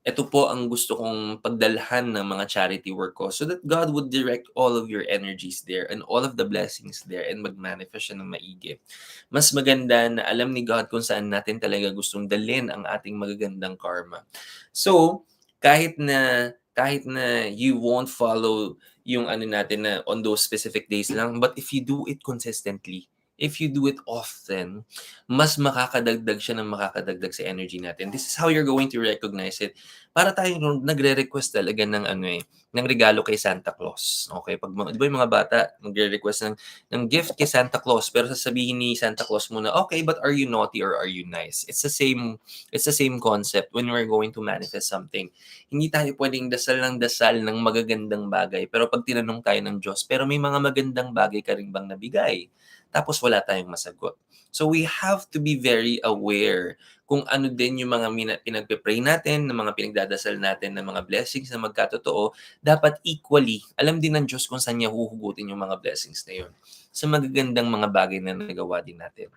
Ito po ang gusto kong pagdalhan ng mga charity work ko so that God would direct all of your energies there and all of the blessings there and mag-manifest siya ng maigi. Mas maganda na alam ni God kung saan natin talaga gustong dalhin ang ating magagandang karma. So, kahit na you won't follow yung ano natin na on those specific days lang, but if you do it consistently, if you do it often, mas makakadagdag siya ng makakadagdag sa energy natin. This is how you're going to recognize it. Para tayong nagre-request talaga ng ano ng regalo kay Santa Claus. Okay, pag di ba yung mga bata nagre-request ng gift kay Santa Claus, pero sasabihin ni Santa Claus muna, okay, but are you naughty or are you nice? It's the same concept when we're going to manifest something. Hindi tayo pwedeng dasal ng magagandang bagay. Pero pag tinanong tayo ng Diyos, pero may mga magandang bagay ka rin bang nabigay? Tapos wala tayong masagot. So we have to be very aware kung ano din yung mga pinagpe-pray natin, ng mga pinagdadasal natin, ng mga blessings na magkatotoo, dapat equally, alam din ng Diyos kung saan niya huhugutin yung mga blessings na yun sa magagandang mga bagay na nagawa din natin.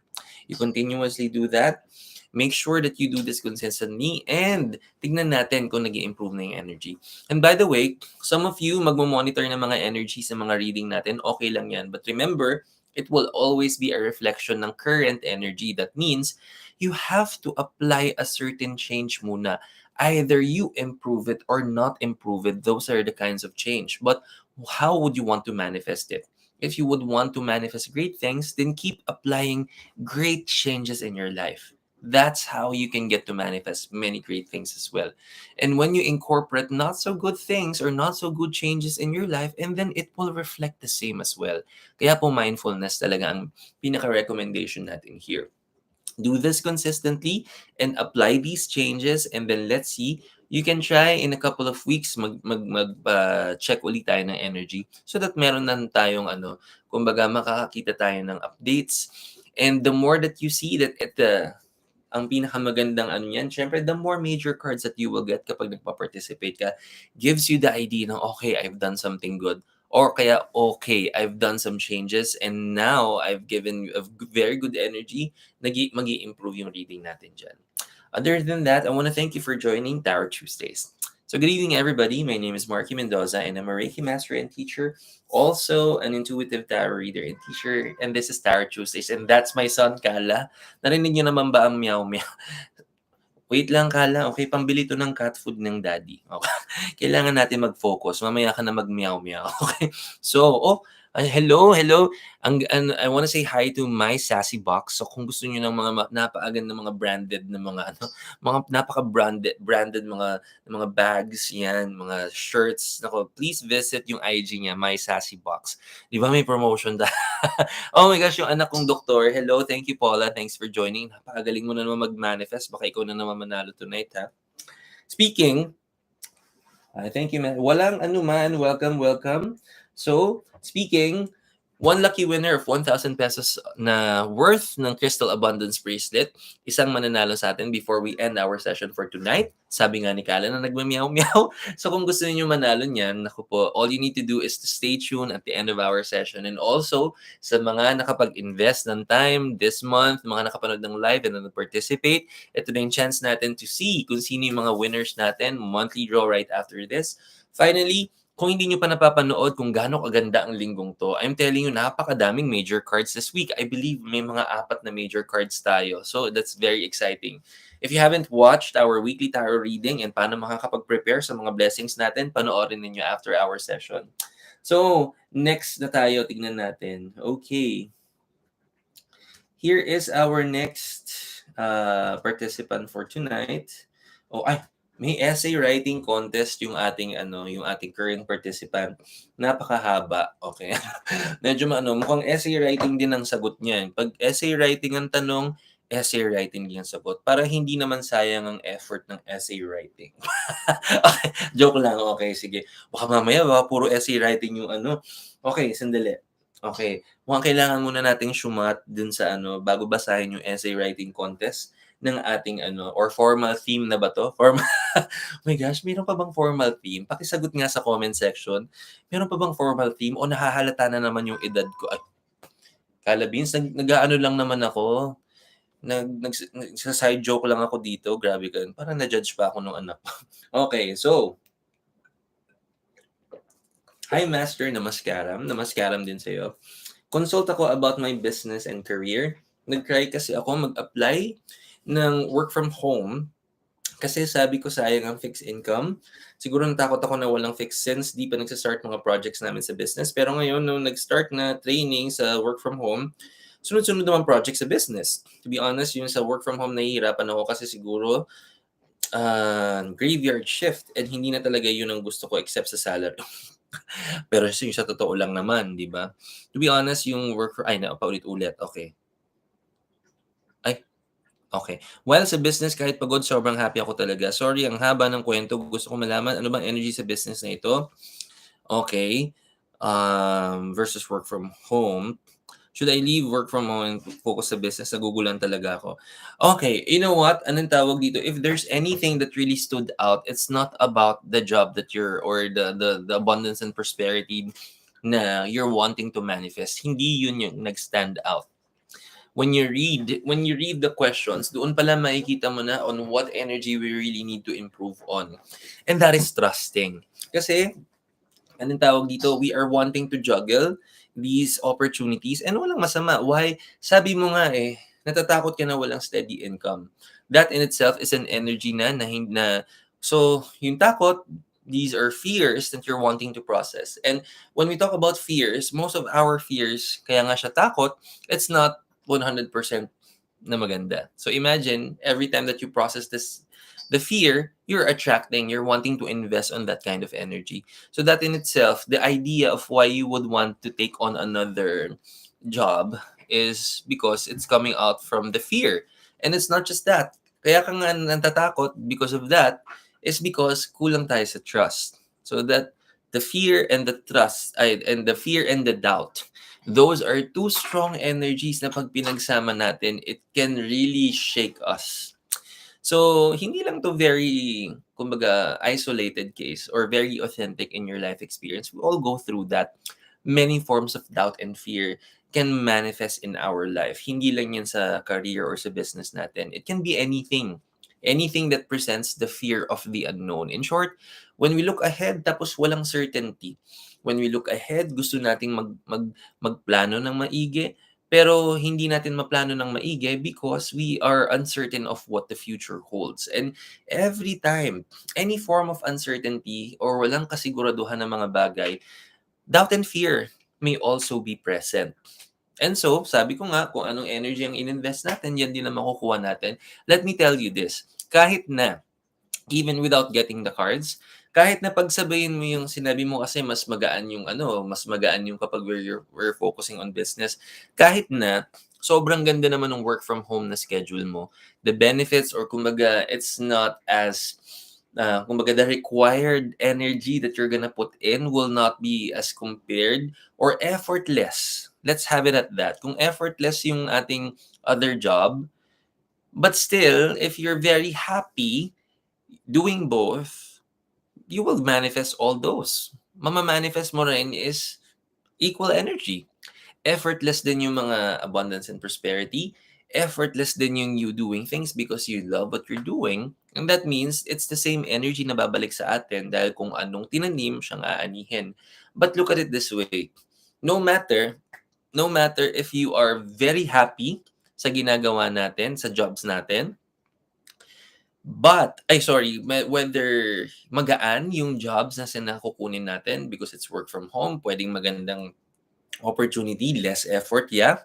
You continuously do that. Make sure that you do this consistently and tignan natin kung nag improve na yung energy. And by the way, some of you magmo-monitor ng mga energy sa mga reading natin, okay lang yan. But remember, it will always be a reflection ng current energy. That means you have to apply a certain change muna. Either you improve it or not improve it. Those are the kinds of change. But how would you want to manifest it? If you would want to manifest great things, then keep applying great changes in your life. That's how you can get to manifest many great things as well. And when you incorporate not so good things or not so good changes in your life, and then it will reflect the same as well. Kaya po mindfulness talaga ang pinaka-recommendation natin here. Do this consistently and apply these changes, and then let's see, you can try in a couple of weeks check ulit tayo ng energy so that meron na tayong kumbaga makakakita tayo ng updates. And the more that you see that ang pinakamagandang ano niyan, syempre the more major cards that you will get kapag nagpa-participate ka, gives you the idea na, okay, I've done something good. Or kaya, okay, I've done some changes and now I've given you a very good energy, mag-i-improve yung reading natin dyan. Other than that, I want to thank you for joining Tarot Tuesdays. So good evening, everybody. My name is Marky Mendoza, and I'm a Reiki master and teacher, also an intuitive tarot reader and teacher, and this is Tarot Tuesdays, and that's my son, Kala. Narinig niyo naman ba ang meow meow? Wait lang Kala, okay, pambili 'to ng cat food ng daddy. Okay. Kailangan natin mag-focus, mamaya ka na mag-meow-meow, okay? So, ay hello, hello. I wanna say hi to my sassy box. So, kung gusto niyo ng mga napakagandang mga branded na mga ano, mga napaka-branded branded mga bags 'yan, mga shirts, naku, please visit yung IG niya, my sassy box. 'Di ba may promotion Oh my gosh, yung anak kong doktor. Hello, thank you Paula. Thanks for joining. Napakagaling mo na naman mag-manifest. Baka ikaw na naman manalo tonight, ha? Speaking, thank you, man. Walang anuman. Welcome, welcome. So, speaking, one lucky winner of 1,000 pesos na worth ng Crystal Abundance Bracelet. Isang mananalo sa atin before we end our session for tonight. Sabi nga ni Kala na nagmamiyaw-miyaw. So kung gusto niyo manalo niyan, naku po, all you need to do is to stay tuned at the end of our session. And also, sa mga nakapag-invest ng time this month, mga nakapanood ng live and nag-participate, ito na yung chance natin to see kung sino yung mga winners natin. Monthly draw right after this. Finally, kung hindi nyo pa napapanood kung gaano kaganda ang linggong to, I'm telling you, napakadaming major cards this week. I believe may mga 4 na major cards tayo. So, that's very exciting. If you haven't watched our weekly tarot reading and paano makakapag-prepare sa mga blessings natin, panoorin ninyo after our session. So, next na tayo, tignan natin. Okay. Here is our next participant for tonight. May essay writing contest yung ating current participant. Napakahaba. Okay. Medyo mukhang essay writing din ang sagot niyan. Pag essay writing ang tanong, essay writing din ang sagot. Para hindi naman sayang ang effort ng essay writing. Okay, joke lang. Okay, sige. Baka mamaya puro essay writing yung Okay, sandali. Okay. Mukhang kailangan muna nating sumat dun sa bago basahin yung essay writing contest ng ating or formal theme na ba to? Formal. Oh my gosh, meron pa bang formal theme? Pakisagot nga sa comment section. Meron pa bang formal theme o nahahalata na naman yung edad ko? Ay, Kalabins, nag-aano lang naman ako. Nagsa-side joke lang ako dito. Grabe ka. Parang na-judge pa ako nung anak ko. Okay, so, hi Master Namaskaram. Namaskaram din sa'yo. Consult ako about my business and career. Nag-try kasi ako mag-apply ng work from home kasi sabi ko sayang ang fixed income. Siguro natakot ako na walang fixed since di pa nagsa-start mga projects namin sa business. Pero ngayon, nung nag-start na training sa work from home, sunod-sunod naman projects sa business. To be honest, yung sa work from home, nahihirapan ako kasi siguro graveyard shift and hindi na talaga yun ang gusto ko except sa salary. Pero yung sa totoo lang naman, di ba? To be honest, yung paulit-ulit. Okay. Okay. Well, sa business, kahit pagod, sobrang happy ako talaga. Sorry, ang haba ng kwento. Gusto ko malaman, ano bang energy sa business na ito? Okay. Versus work from home. Should I leave work from home and focus sa business? Nagugulan talaga ako. Okay, you know what? Anong tawag dito? If there's anything that really stood out, it's not about the job that or the abundance and prosperity na you're wanting to manifest. Hindi yun yung nag-stand out. When you read the questions, doon pala makikita mo na on what energy we really need to improve on. And that is trusting. Kasi, anong tawag dito? We are wanting to juggle these opportunities and walang masama. Why? Sabi mo nga natatakot ka na walang steady income. That in itself is an energy so, yung takot, these are fears that you're wanting to process. And when we talk about fears, most of our fears, kaya nga siya takot, it's not 100% na maganda. So imagine, every time that you process the fear, you're wanting to invest on that kind of energy. So that in itself, the idea of why you would want to take on another job is because it's coming out from the fear. And it's not just that. Kaya ka nga natatakot because of that is because kulang tayo sa trust. So that the fear and the trust, and the fear and the doubt, those are two strong energies na pag pinagsama natin, it can really shake us. So, hindi lang to very, kumbaga, isolated case or very authentic in your life experience. We all go through that. Many forms of doubt and fear can manifest in our life. Hindi lang yan sa career or sa business natin. It can be anything. Anything that presents the fear of the unknown. In short, when we look ahead tapos walang certainty, when we look ahead, gusto nating magplano ng maigi, pero hindi natin maplano ng maigi because we are uncertain of what the future holds. And every time, any form of uncertainty or walang kasiguraduhan ng mga bagay, doubt and fear may also be present. And so, sabi ko nga, kung anong energy ang ininvest natin, yan din ang makukuha natin. Let me tell you this, kahit na even without getting the cards, kahit na pagsabayin mo yung sinabi mo kasi mas magaan yung mas magaan yung kapag we're focusing on business. Kahit na sobrang ganda naman ng work from home na schedule mo, the benefits or kumbaga it's not as kumbaga the required energy that you're gonna put in will not be as compared or effortless. Let's have it at that. Kung effortless yung ating other job, but still, if you're very happy doing both, you will manifest all those. Mamamanifest mo rin is equal energy. Effortless din yung mga abundance and prosperity. Effortless din yung you doing things because you love what you're doing. And that means it's the same energy na babalik sa atin dahil kung anong tinanim, siyang aanihin. But look at it this way. No matter, no matter if you are very happy sa ginagawa natin, sa jobs natin, but, ay sorry, whether magaan yung jobs na nakukunin natin because it's work from home, pwedeng magandang opportunity, less effort, yeah.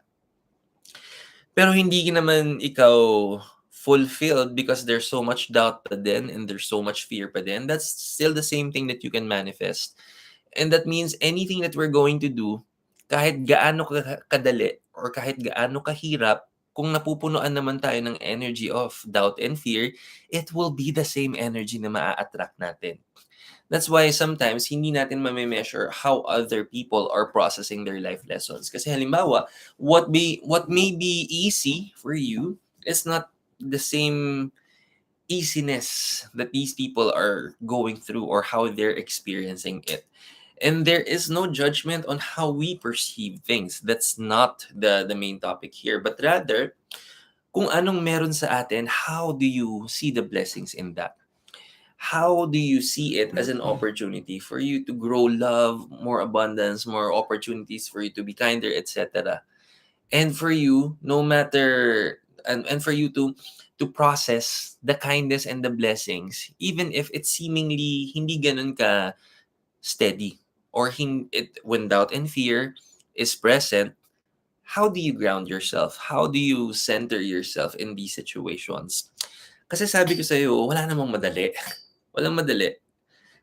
Pero hindi naman ikaw fulfilled because there's so much doubt pa din and there's so much fear pa din. That's still the same thing that you can manifest. And that means anything that we're going to do, kahit gaano kadali or kahit gaano kahirap, kung napupunuan naman tayo ng energy of doubt and fear, it will be the same energy na maa-attract natin. That's why sometimes hindi natin mame-measure how other people are processing their life lessons. Kasi halimbawa, what may be easy for you is not the same easiness that these people are going through or how they're experiencing it. And there is no judgment on how we perceive things. That's not the main topic here. But rather, kung anong meron sa atin, how do you see the blessings in that? How do you see it as an opportunity for you to grow love, more abundance, more opportunities for you to be kinder, etc. And for you, no matter and for you to process the kindness and the blessings, even if it's seemingly hindi ganun ka steady or when doubt and fear is present, how do you ground yourself? How do you center yourself in these situations? Kasi sabi ko sa'yo, wala namang madali. Walang madali.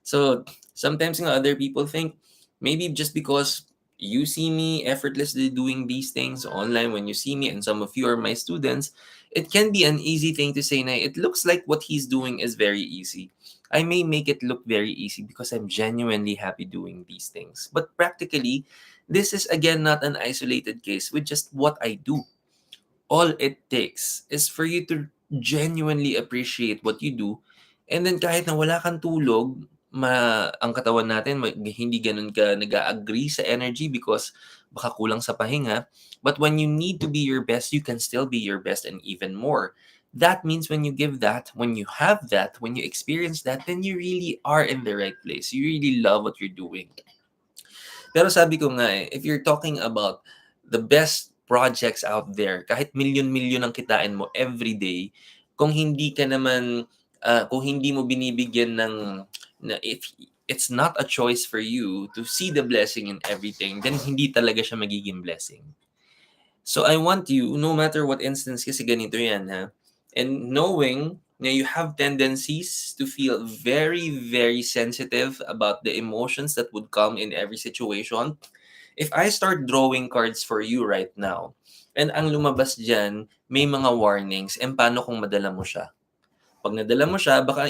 So, sometimes nga other people think, maybe just because you see me effortlessly doing these things online when you see me and some of you are my students, it can be an easy thing to say na it looks like what he's doing is very easy. I may make it look very easy because I'm genuinely happy doing these things. But practically, this is again not an isolated case with just what I do. All it takes is for you to genuinely appreciate what you do, and then kahit na wala kang tulog, ang katawan natin hindi gano'n ka nag-a-agree sa energy because baka kulang sa pahinga. But when you need to be your best, you can still be your best and even more. That means when you give that, when you have that, when you experience that, then you really are in the right place. You really love what you're doing. Pero sabi ko nga if you're talking about the best projects out there, kahit milyon-milyon ang kitain mo every day, kung hindi ka naman, kung hindi mo binibigyan if it's not a choice for you to see the blessing in everything, then hindi talaga siya magiging blessing. So I want you, no matter what instance, kasi ganito yan ha, and knowing na you have tendencies to feel very, very sensitive about the emotions that would come in every situation, if I start drawing cards for you right now, and ang lumabas dyan, may mga warnings, and paano kung madala mo siya? Pag nadala mo siya, baka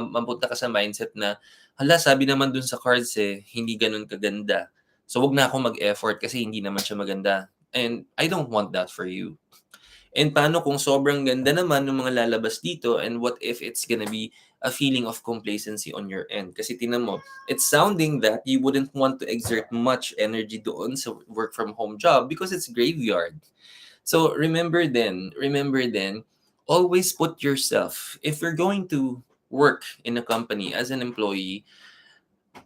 mapunta ka sa mindset na, hala, sabi naman dun sa cards hindi ganun kaganda. So, wag na ako mag-effort kasi hindi naman siya maganda. And I don't want that for you. And paano kung sobrang ganda naman ng mga lalabas dito, and what if it's gonna be a feeling of complacency on your end? Kasi tinan mo, it's sounding that you wouldn't want to exert much energy doon sa work from home job because it's graveyard. So remember then, always put yourself, if you're going to work in a company as an employee,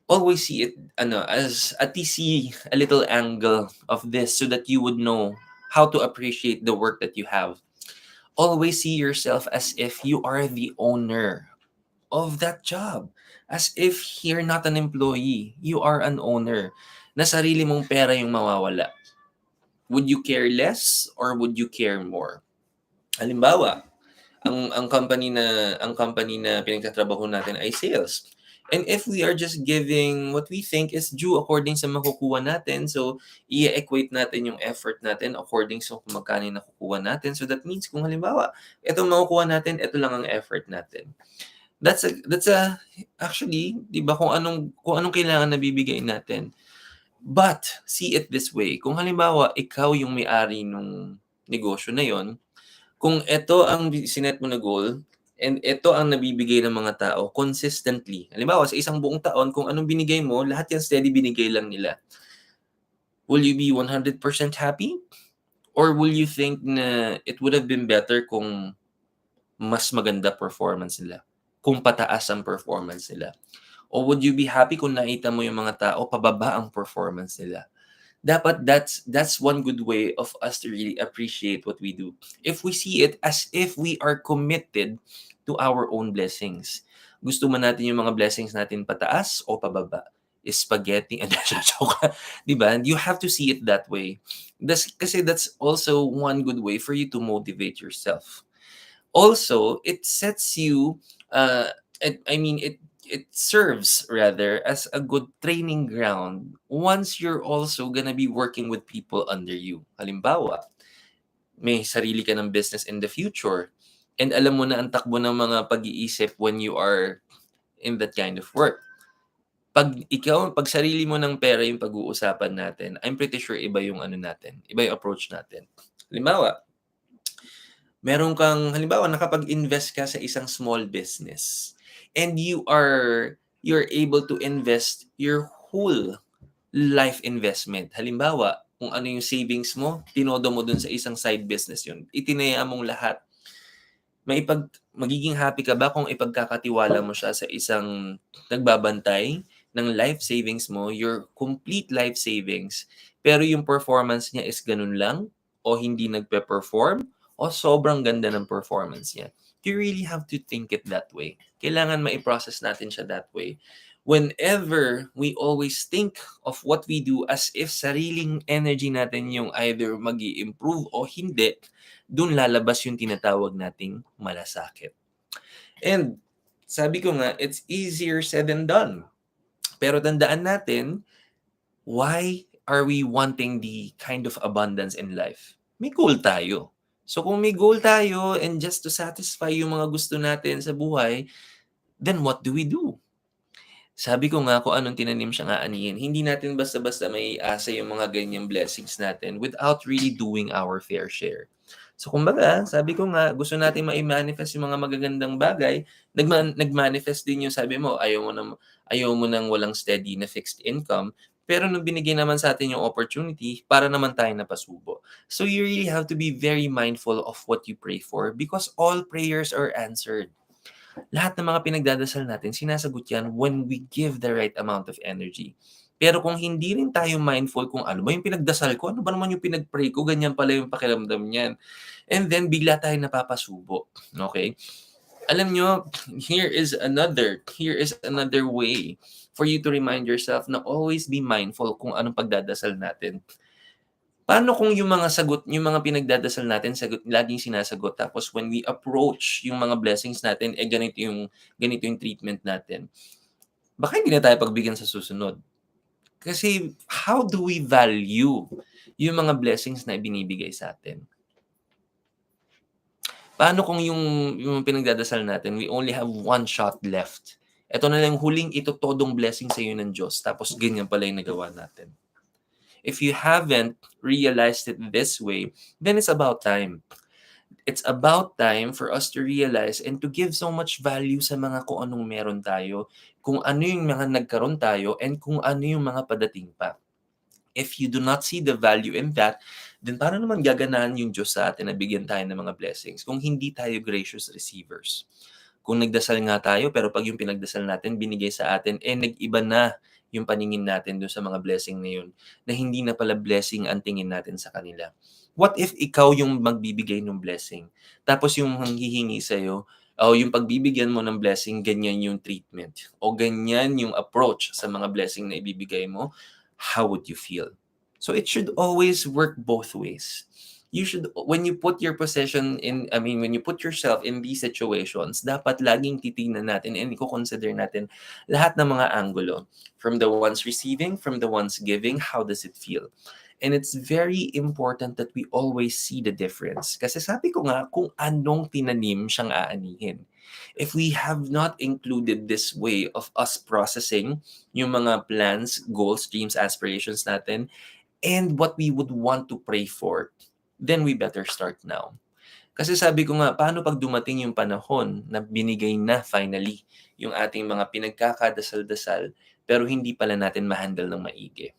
always see it as at least see a little angle of this so that you would know how to appreciate the work that you have. Always see yourself as if you are the owner of that job. As if you're not an employee, you are an owner. Na sarili mong pera yung mawawala. Would you care less or would you care more? Halimbawa, ang company na pinagtatrabaho natin ay sales. And if we are just giving what we think is due according sa makukuha natin, so i-equate natin yung effort natin according sa kung magkano yung nakukuha natin. So that means kung halimbawa, ito makukuha natin, ito lang ang effort natin. That's a actually, 'di ba, kung anong kailangan na bibigay natin. But see it this way, kung halimbawa ikaw yung may-ari nung negosyo na yon, kung ito ang sinet mo na goal and ito ang nabibigay ng mga tao consistently. Halimbawa sa isang buong taon kung anong binigay mo, lahat yan steady binigay lang nila. Will you be 100% happy? Or will you think na it would have been better kung mas maganda performance nila? Kung pataas ang performance nila? O would you be happy kung nakita mo yung mga tao pababa ang performance nila? Dapat that's one good way of us to really appreciate what we do. If we see it as if we are committed to our own blessings. Gusto man natin yung mga blessings natin pataas o pababa? Spaghetti and joke. 'Di ba? You have to see it that way. Kasi that's also one good way for you to motivate yourself. Also, it sets you it serves rather as a good training ground once you're also gonna be working with people under you. Halimbawa, may sarili ka ng business in the future and alam mo na ang takbo ng mga pag-iisip when you are in that kind of work. Pag sarili mo ng pera yung pag-uusapan natin, I'm pretty sure iba yung ano natin, iba yung approach natin. Halimbawa, meron kang halimbawa nakapag-invest ka sa isang small business and you're able to invest your whole life investment. Halimbawa, kung ano yung savings mo, tinodo mo dun sa isang side business yun. Itinaya mong lahat. Magiging happy ka ba kung ipagkakatiwala mo siya sa isang nagbabantay ng life savings mo, your complete life savings, pero yung performance niya is ganun lang o hindi nagpe-perform o sobrang ganda ng performance niya. You really have to think it that way. Kailangan ma-process natin siya that way. Whenever we always think of what we do as if sariling energy natin yung either mag-i-improve o hindi, dun lalabas yung tinatawag nating malasakit. And sabi ko nga, it's easier said than done. Pero tandaan natin, why are we wanting the kind of abundance in life? May goal tayo. So kung may goal tayo and just to satisfy yung mga gusto natin sa buhay, then what do we do? Sabi ko nga kung anong tinanim siyang aanihin, hindi natin basta-basta may asa yung mga ganyang blessings natin without really doing our fair share. So kumbaga, sabi ko nga, gusto natin ma-manifest yung mga magagandang bagay, nag-manifest din yung sabi mo, ayaw mo nang walang steady na fixed income, pero nung binigay naman sa atin yung opportunity, para naman tayo napasubo. So you really have to be very mindful of what you pray for because all prayers are answered. Lahat ng mga pinagdadasal natin, sinasagot yan when we give the right amount of energy. Pero kung hindi rin tayo mindful kung ano ba yung pinagdasal ko, ano ba naman yung pinag-pray ko, ganyan pala yung pakiramdam niyan. And then, bigla tayo napapasubo. Okay? Alam nyo, here is another way for you to remind yourself na always be mindful kung anong pagdadasal natin. Paano kung yung mga pinagdadasal natin laging sinasagot tapos when we approach yung mga blessings natin, ganito yung treatment natin. Baka hindi na tayo pagbigyan sa susunod. Kasi how do we value yung mga blessings na ibinibigay sa atin? Paano kung yung pinagdadasal natin, we only have one shot left. Ito na lang huling itutodong blessing sa iyo ng Diyos tapos ganyan pala yung nagawa natin. If you haven't realized it this way, then it's about time. It's about time for us to realize and to give so much value sa mga kung anong meron tayo, kung ano yung mga nagkaroon tayo, and kung ano yung mga padating pa. If you do not see the value in that, then paano naman gaganahan yung Diyos sa atin na bigyan tayo ng mga blessings kung hindi tayo gracious receivers? Kung nagdasal nga tayo pero 'pag yung pinagdasal natin binigay sa atin, nag-iba na yung paningin natin dun sa mga blessing na yun, na hindi na pala blessing ang tingin natin sa kanila. What if ikaw yung magbibigay ng blessing, tapos yung manghihingi sa'yo o yung pagbibigyan mo ng blessing ganyan yung treatment o ganyan yung approach sa mga blessing na ibibigay mo, how would you feel? So it should always work both ways. You should, when you put your possession in, I mean, when you put yourself in these situations, dapat laging titingnan natin and i-consider natin lahat ng mga anggulo. From the ones receiving, from the ones giving, how does it feel? And it's very important that we always see the difference. Kasi sabi ko nga, kung anong tinanim siyang aanihin. If we have not included this way of us processing yung mga plans, goals, dreams, aspirations natin, and what we would want to pray for, then we better start now. Kasi sabi ko nga, paano pag dumating yung panahon na binigay na finally yung ating mga pinagkakadasal-dasal, pero hindi pala natin ma-handle ng maigi?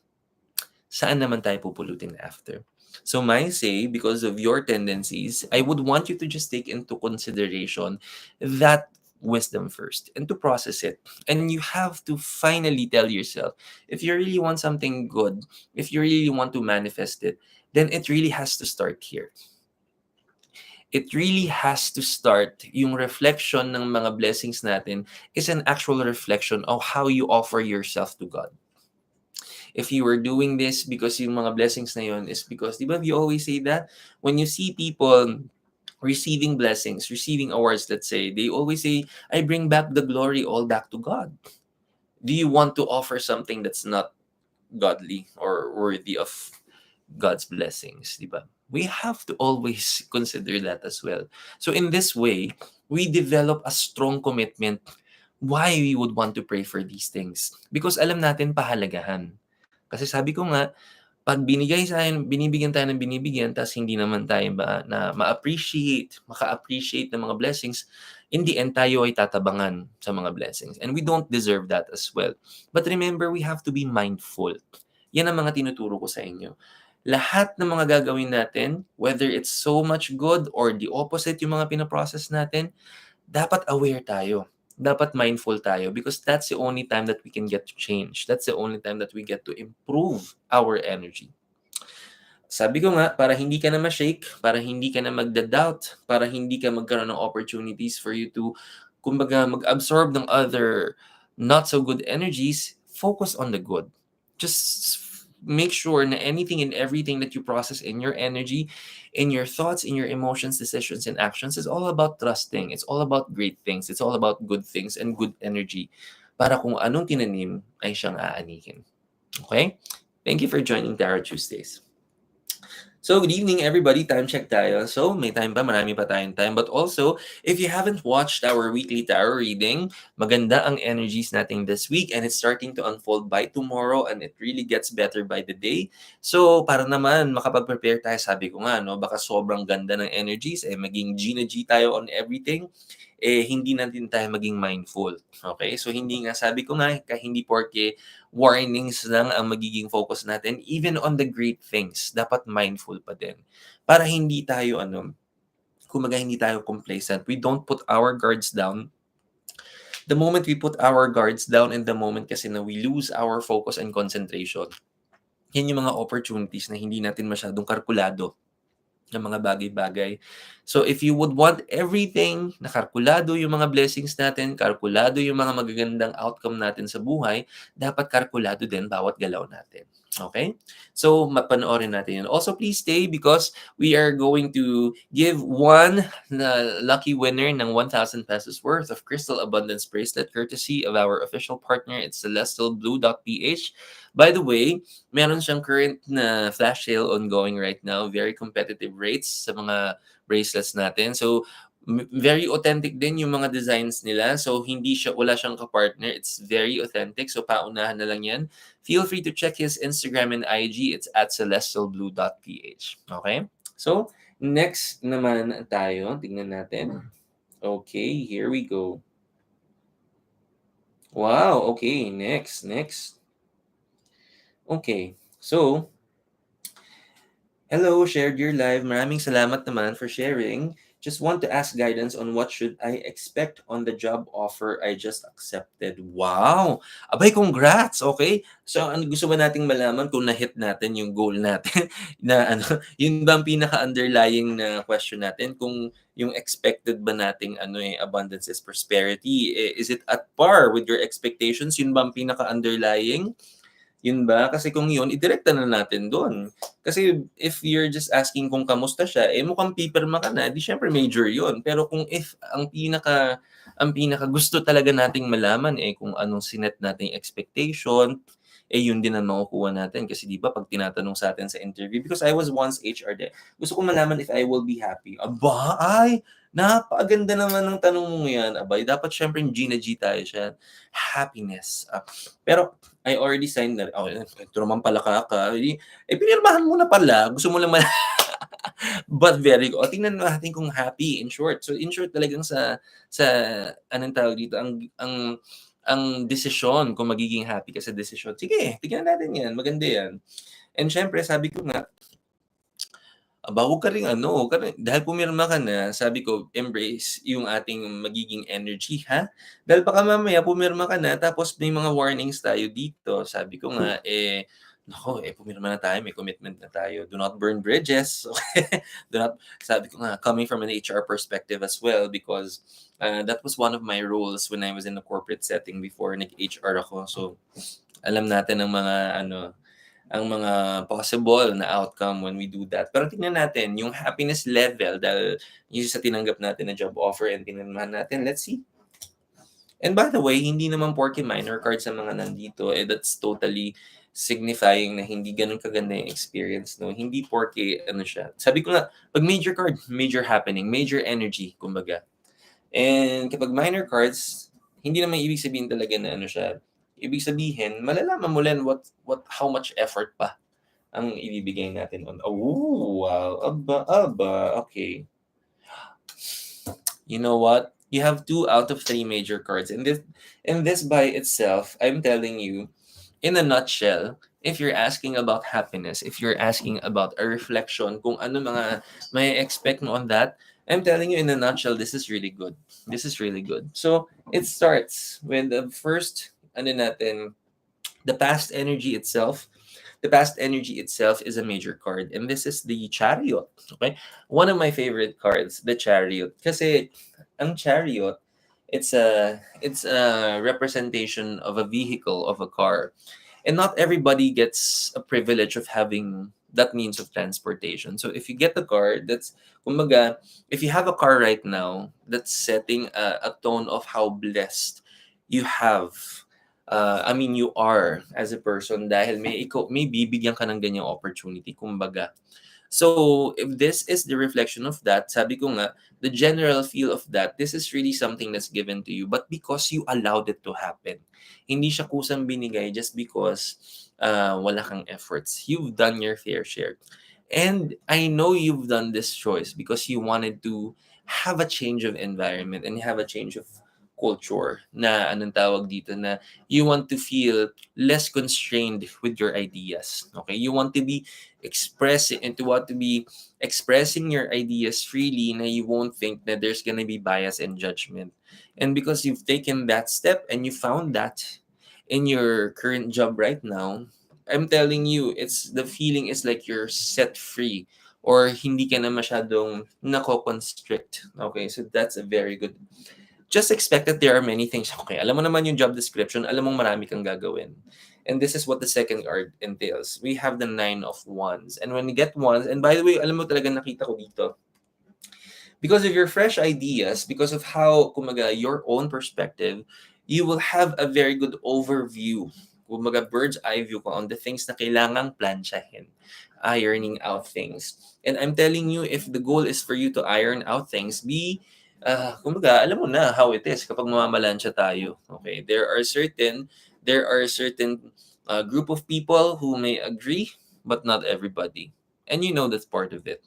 Saan naman tayo pupulutin after? So my say, because of your tendencies, I would want you to just take into consideration that wisdom first and to process it. And you have to finally tell yourself, if you really want something good, if you really want to manifest it, then it really has to start here. It really has to start, yung reflection ng mga blessings natin is an actual reflection of how you offer yourself to God. If you were doing this because yung mga blessings na yun is because, di ba, you always say that when you see people receiving blessings, receiving awards, let's say, they always say, I bring back the glory all back to God. Do you want to offer something that's not godly or worthy of God's blessings, di ba? We have to always consider that as well. So in this way, we develop a strong commitment why we would want to pray for these things. Because alam natin pahalagahan. Kasi sabi ko nga, 'pag binigay sa'tin binibigyan tayo ng binibigyan ta's hindi naman tayo ma-appreciate, maka-appreciate ng mga blessings, in the end tayo ay tatabangan sa mga blessings and we don't deserve that as well. But remember, we have to be mindful. Yan ang mga tinuturo ko sa inyo. Lahat ng mga gagawin natin, whether it's so much good or the opposite yung mga pino-process natin, dapat aware tayo. Dapat mindful tayo because that's the only time that we can get to change. That's the only time that we get to improve our energy. Sabi ko nga, para hindi ka na ma-shake, para hindi ka na magda-doubt, para hindi ka magkaroon ng opportunities for you to, kumbaga, mag-absorb ng other not so good energies, focus on the good. Just make sure na anything and everything that you process in your energy, in your thoughts, in your emotions, decisions, and actions is all about trusting. It's all about great things. It's all about good things and good energy para kung anong tinanim ay siyang aanihin. Okay? Thank you for joining Tarot Tuesdays. So, good evening everybody. Time check tayo. So, may time pa, marami pa tayong time. But also, if you haven't watched our weekly tarot reading, maganda ang energies natin this week and it's starting to unfold by tomorrow and it really gets better by the day. So, para naman makapag-prepare tayo, sabi ko nga, no, baka sobrang ganda ng energies, maging Gina G tayo on everything, hindi natin tayo maging mindful. Okay? So, hindi nga, sabi ko nga, hindi porke warnings lang ang magiging focus natin, even on the great things, dapat mindful pa din. Para hindi tayo, kumbaga hindi tayo complacent. We don't put our guards down. The moment we put our guards down in the moment kasi na we lose our focus and concentration, yan yung mga opportunities na hindi natin masyadong kalkulado ng mga bagay-bagay. So if you would want everything na kalkulado yung mga blessings natin, kalkulado yung mga magagandang outcome natin sa buhay, dapat kalkulado din bawat galaw natin. Okay? So mapanoorin natin yun. Also, please stay because we are going to give one na lucky winner ng 1,000 pesos worth of Crystal Abundance Bracelet courtesy of our official partner. It's celestialblue.ph. By the way, meron siyang current na flash sale ongoing right now. Very competitive rates sa mga bracelets natin. So, very authentic din yung mga designs nila. So, wala siyang kapartner. It's very authentic. So, paunahan na lang yan. Feel free to check his Instagram and IG. It's at celestialblue.ph. Okay? So, next naman tayo. Tingnan natin. Okay, here we go. Wow, okay. Next. Okay, so, hello, shared your live. Maraming salamat naman for sharing. Just want to ask guidance on what should I expect on the job offer I just accepted. Wow! Abay, congrats! Okay? So, ano gusto ba nating malaman kung na-hit natin yung goal natin na ano, yun ba ang pinaka-underlying na question natin kung yung expected ba nating ano abundance is prosperity, is it at par with your expectations? Yun ba ang pinaka-underlying? Yun ba? Kasi kung yun, idirekta na natin doon. Kasi if you're just asking kung kamusta siya, mukhang pipirma ka na, di syempre major yun. Pero kung if ang pinaka gusto talaga nating malaman kung anong sinet nating expectation, yun din ang makukuha natin. Kasi di ba pag tinatanong sa atin sa interview, because I was once HR din, gusto ko malaman if I will be happy. Aba, ay, napakaganda naman ng tanong mo yan. Abay, dapat syempre G na G tayo siya. Happiness. Pero I already signed na, oh, ito naman pala pinirmahan mo na pala, gusto mo lang but very good. O, tingnan natin kung happy, in short. So, in short talagang sa anong tawag dito, ang desisyon kung magiging happy ka sa desisyon. Sige, tingnan natin yan, maganda yan. And syempre, sabi ko nga, aba, huwag ka ring ano, huwag ka ring, dahil pumirma ka na, sabi ko, embrace yung ating magiging energy, ha? Dahil baka mamaya pumirma ka na, tapos may mga warnings tayo dito. Sabi ko nga, nako, pumirma na tayo, may commitment na tayo. Do not burn bridges. Okay? Do not, sabi ko nga, coming from an HR perspective as well, because that was one of my roles when I was in a corporate setting before nag-HR ako. So, alam natin ang mga ano, ang mga possible na outcome when we do that. Pero tingnan natin yung happiness level dahil yung sa tinanggap natin na job offer and pinirmahan natin. Let's see. And by the way, hindi naman porke minor card sa mga nandito, that's totally signifying na hindi ganun kaganda yung experience, no? Hindi porke ano siya. Sabi ko nga, pag major card, major happening, major energy, kumbaga. And kapag minor cards, hindi naman ibig sabihin talaga na ano siya. Ibig sabihin, malalaman mo lang how much effort pa ang ibibigay natin on. Oh, wow. Aba. Okay. You know what? You have 2 out of 3 major cards. And this by itself, I'm telling you, in a nutshell, if you're asking about happiness, if you're asking about a reflection, kung ano mga may expect mo on that, I'm telling you in a nutshell, this is really good. This is really good. So, it starts with the first, ano natin, the past energy itself. The past energy itself is a major card, and this is the Chariot. Okay? One of my favorite cards, the Chariot. Kasi, ang Chariot, it's a representation of a vehicle, of a car, and not everybody gets a privilege of having that means of transportation. So if you get the car, that's kumbaga, if you have a car right now, that's setting a tone of how blessed you have. I mean, you are as a person dahil may bibigyan ka ng ganyang opportunity, kumbaga. So, if this is the reflection of that, sabi ko nga, the general feel of that, this is really something that's given to you, but because you allowed it to happen. Hindi siya kusang binigay just because wala kang efforts. You've done your fair share. And I know you've done this choice because you wanted to have a change of environment and have a change of culture na anong tawag dito na you want to feel less constrained with your ideas. Okay? You want to be expressing your ideas freely na you won't think that there's gonna be bias and judgment. And because you've taken that step and you found that in your current job right now, I'm telling you, it's the feeling is like you're set free or hindi ka na masyadong nako-constrict. Okay, so that's a very good. Just expect that there are many things. Okay, alam mo naman yung job description, alam mong marami kang gagawin. And this is what the second card entails. We have the 9 of Wands. And when you get wands, and by the way, alam mo talaga nakita ko dito, because of your fresh ideas, because of how, kumaga, your own perspective, you will have a very good overview, kumaga, bird's eye view ko on the things na kailangang plansyahin, ironing out things. And I'm telling you, if the goal is for you to iron out things, kumaga, alam mo na how it is kapag mamamalansya tayo. Okay, there are certain group of people who may agree, but not everybody. And you know that's part of it.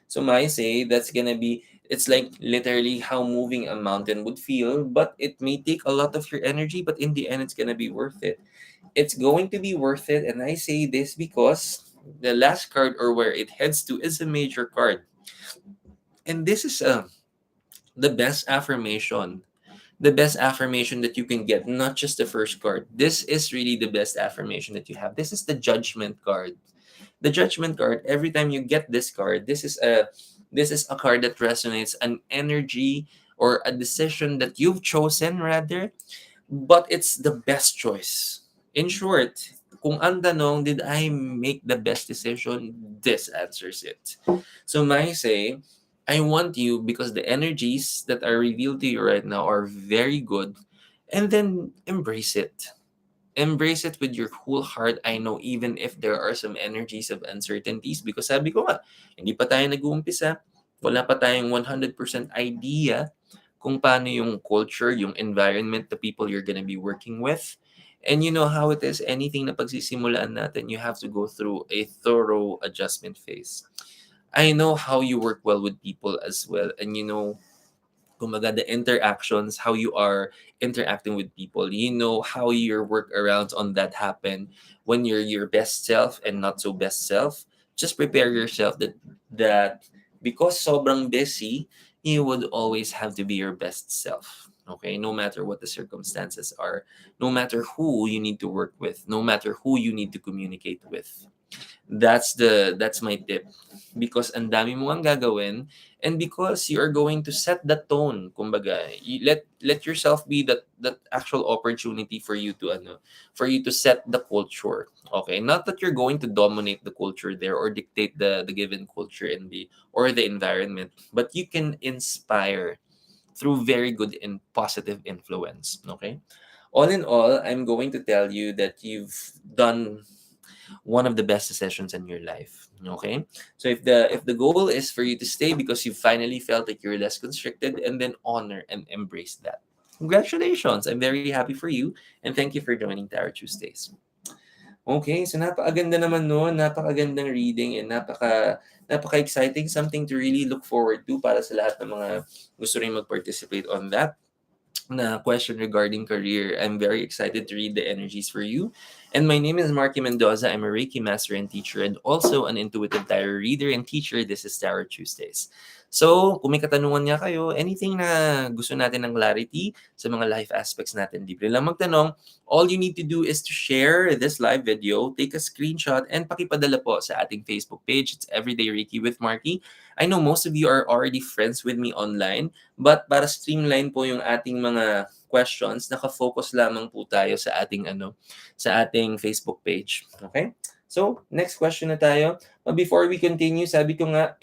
So I say that's gonna be, it's like literally how moving a mountain would feel, but it may take a lot of your energy, but in the end, it's gonna be worth it. It's going to be worth it, and I say this because the last card or where it heads to is a major card, and this is a the best affirmation, the best affirmation that you can get, not just the first card. This is really the best affirmation that you have. This is the judgment card. The judgment card, every time you get this card, this is a card that resonates an energy or a decision that you've chosen rather, but it's the best choice. In short, kung ang tanong, did I make the best decision? This answers it. So may say, I want you because the energies that are revealed to you right now are very good. And then embrace it. Embrace it with your whole heart. I know even if there are some energies of uncertainties because sabi ko nga, hindi pa tayo nag-uumpisa, wala pa tayong 100% idea kung paano yung culture, yung environment, the people you're gonna be working with. And you know how it is, anything na pagsisimulaan natin, you have to go through a thorough adjustment phase. I know how you work well with people as well, and you know kumbaga, the interactions, how you are interacting with people. You know how your workarounds on that happen when you're your best self and not so best self. Just prepare yourself that because sobrang busy, you would always have to be your best self. Okay, no matter what the circumstances are, no matter who you need to work with, no matter who you need to communicate with. That's my tip because ang dami mo ang gagawin and because you are going to set the tone, kumbaga you let yourself be that actual opportunity for you to for you to set the culture. Okay, not that you're going to dominate the culture there or dictate the given culture in the or the environment, but you can inspire through very good and positive influence. Okay, all in all, I'm going to tell you that you've done one of the best decisions in your life. Okay, so if the goal is for you to stay because you finally felt like you're less constricted, and then honor and embrace that. Congratulations, I'm very happy for you, and thank you for joining Tarot Tuesdays. Okay, so napakaganda naman no, napakagandang reading and napaka-exciting, something to really look forward to para sa lahat ng mga gusto rin mag-participate on that na question regarding career. I'm very excited to read the energies for you. And my name is Marky Mendoza. I'm a Reiki master and teacher and also an intuitive tarot reader and teacher. This is Tarot Tuesdays. So, kung may katanungan nga kayo, anything na gusto natin ng clarity sa mga life aspects natin, libre lang magtanong. All you need to do is to share this live video, take a screenshot, and pakipadala po sa ating Facebook page. It's Everyday Reiki with Marky. I know most of you are already friends with me online, but para streamline po yung ating mga questions, naka-focus lamang po tayo sa ating sa ating Facebook page. Okay? So, next question na tayo. But before we continue, sabi ko nga,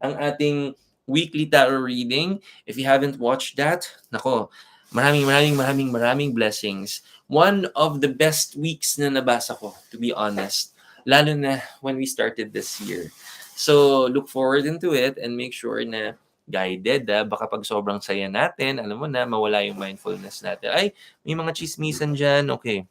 ang ating weekly tarot reading, if you haven't watched that, nako, maraming blessings. One of the best weeks na nabasa ko, to be honest. Lalo na when we started this year. So, look forward into it and make sure na guided. Baka pag sobrang saya natin, alam mo na, mawala yung mindfulness natin. Ay, may mga chismisan dyan. Okay.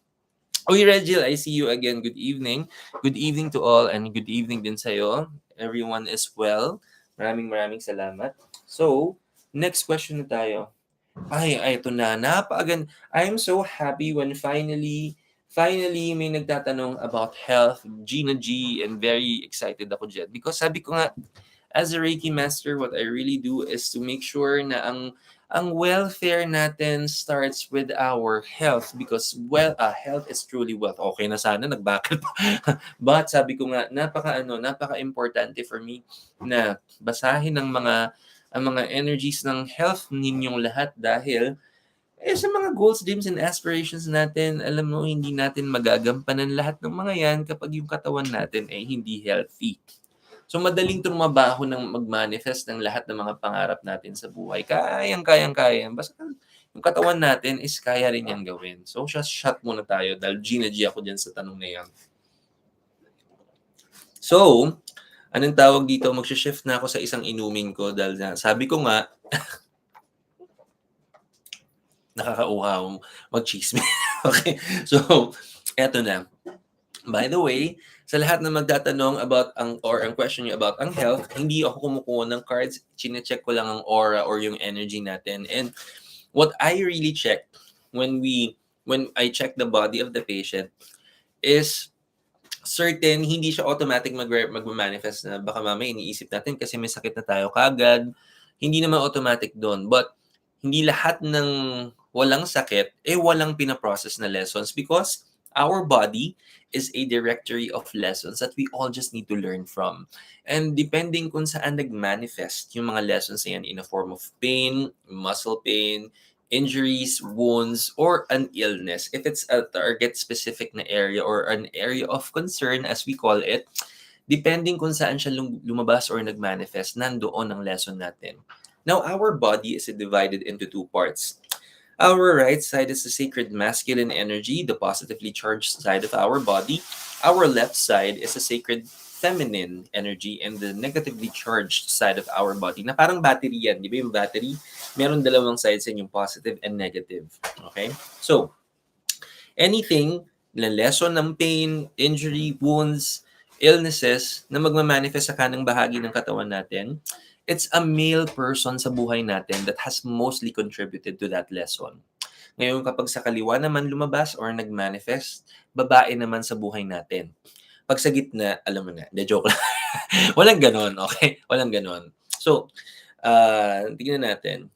Uy, Regil, I see you again. Good evening. Good evening to all and good evening din sa'yo. Everyone is well. Maraming salamat. So, next question na tayo. Ay, ito na. I'm so happy when finally may nagtatanong about health, Gina G, and very excited ako dyan. Because sabi ko nga, as a Reiki master, what I really do is to make sure na ang welfare natin starts with our health because health is truly wealth. Okay na sana nagbakal pa. But sabi ko nga napaka-importante for me na basahin ang mga energies ng health ninyong lahat dahil sa mga goals, dreams, and aspirations natin, alam mo, hindi natin magagampanan lahat ng mga yan kapag yung katawan natin ay hindi healthy. So, madaling tumabaho ng mag-manifest ng lahat ng mga pangarap natin sa buhay. Kaya. Basta yung katawan natin is kaya rin niyang gawin. So, shot muna tayo dahil Gina G ako dyan sa tanong na yan. So, anong tawag dito? Mag-shift na ako sa isang inumin ko dahil sabi ko nga, nakakauhaw mag-chisme. Okay? So, eto na. By the way, sa lahat na magtatanong about ang question niyo about ang health, hindi ako kumukuha ng cards. Chine-check ko lang ang aura or yung energy natin. And what I really check when I check the body of the patient is certain, hindi siya automatic mag-manifest na baka mamaya iniisip natin kasi may sakit na tayo kagad. Hindi naman automatic doon. But hindi lahat ng walang sakit, walang pinaprocess na lessons because our body is a directory of lessons that we all just need to learn from. And depending kung saan nag-manifest yung mga lessons na yan in a form of pain, muscle pain, injuries, wounds, or an illness, if it's a target specific na area or an area of concern as we call it, depending kung saan siya lumabas or nag-manifest, nandoon ang lesson natin. Now, our body is divided into two parts. Our right side is the sacred masculine energy, the positively charged side of our body. Our left side is the sacred feminine energy and the negatively charged side of our body. Na parang battery yan. Di ba yung battery? Meron dalawang sides yan, yung positive and negative. Okay? So, anything na lesson ng pain, injury, wounds, illnesses na magmamanifest sa kanang bahagi ng katawan natin, it's a male person sa buhay natin that has mostly contributed to that lesson. Ngayon, kapag sa kaliwa naman lumabas or nag-manifest, babae naman sa buhay natin. Pag sa gitna, alam mo na, de joke lang. Walang ganon, okay? Walang ganon. So, tignan natin.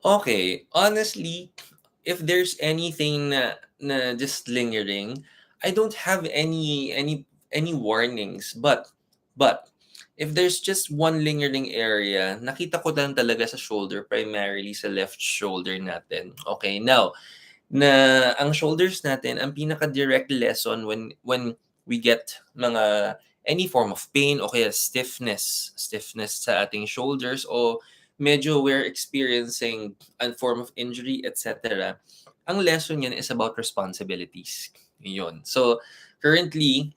Okay, honestly, if there's anything na just lingering, I don't have any warnings, but if there's just one lingering area, nakita ko lang talaga sa shoulder, primarily sa left shoulder natin. Okay, now na ang shoulders natin ang pinaka-direct lesson when we get mga any form of pain o kaya stiffness sa ating shoulders o medyo we're experiencing a form of injury, etc. Ang lesson yan is about responsibilities. Yun. So, currently,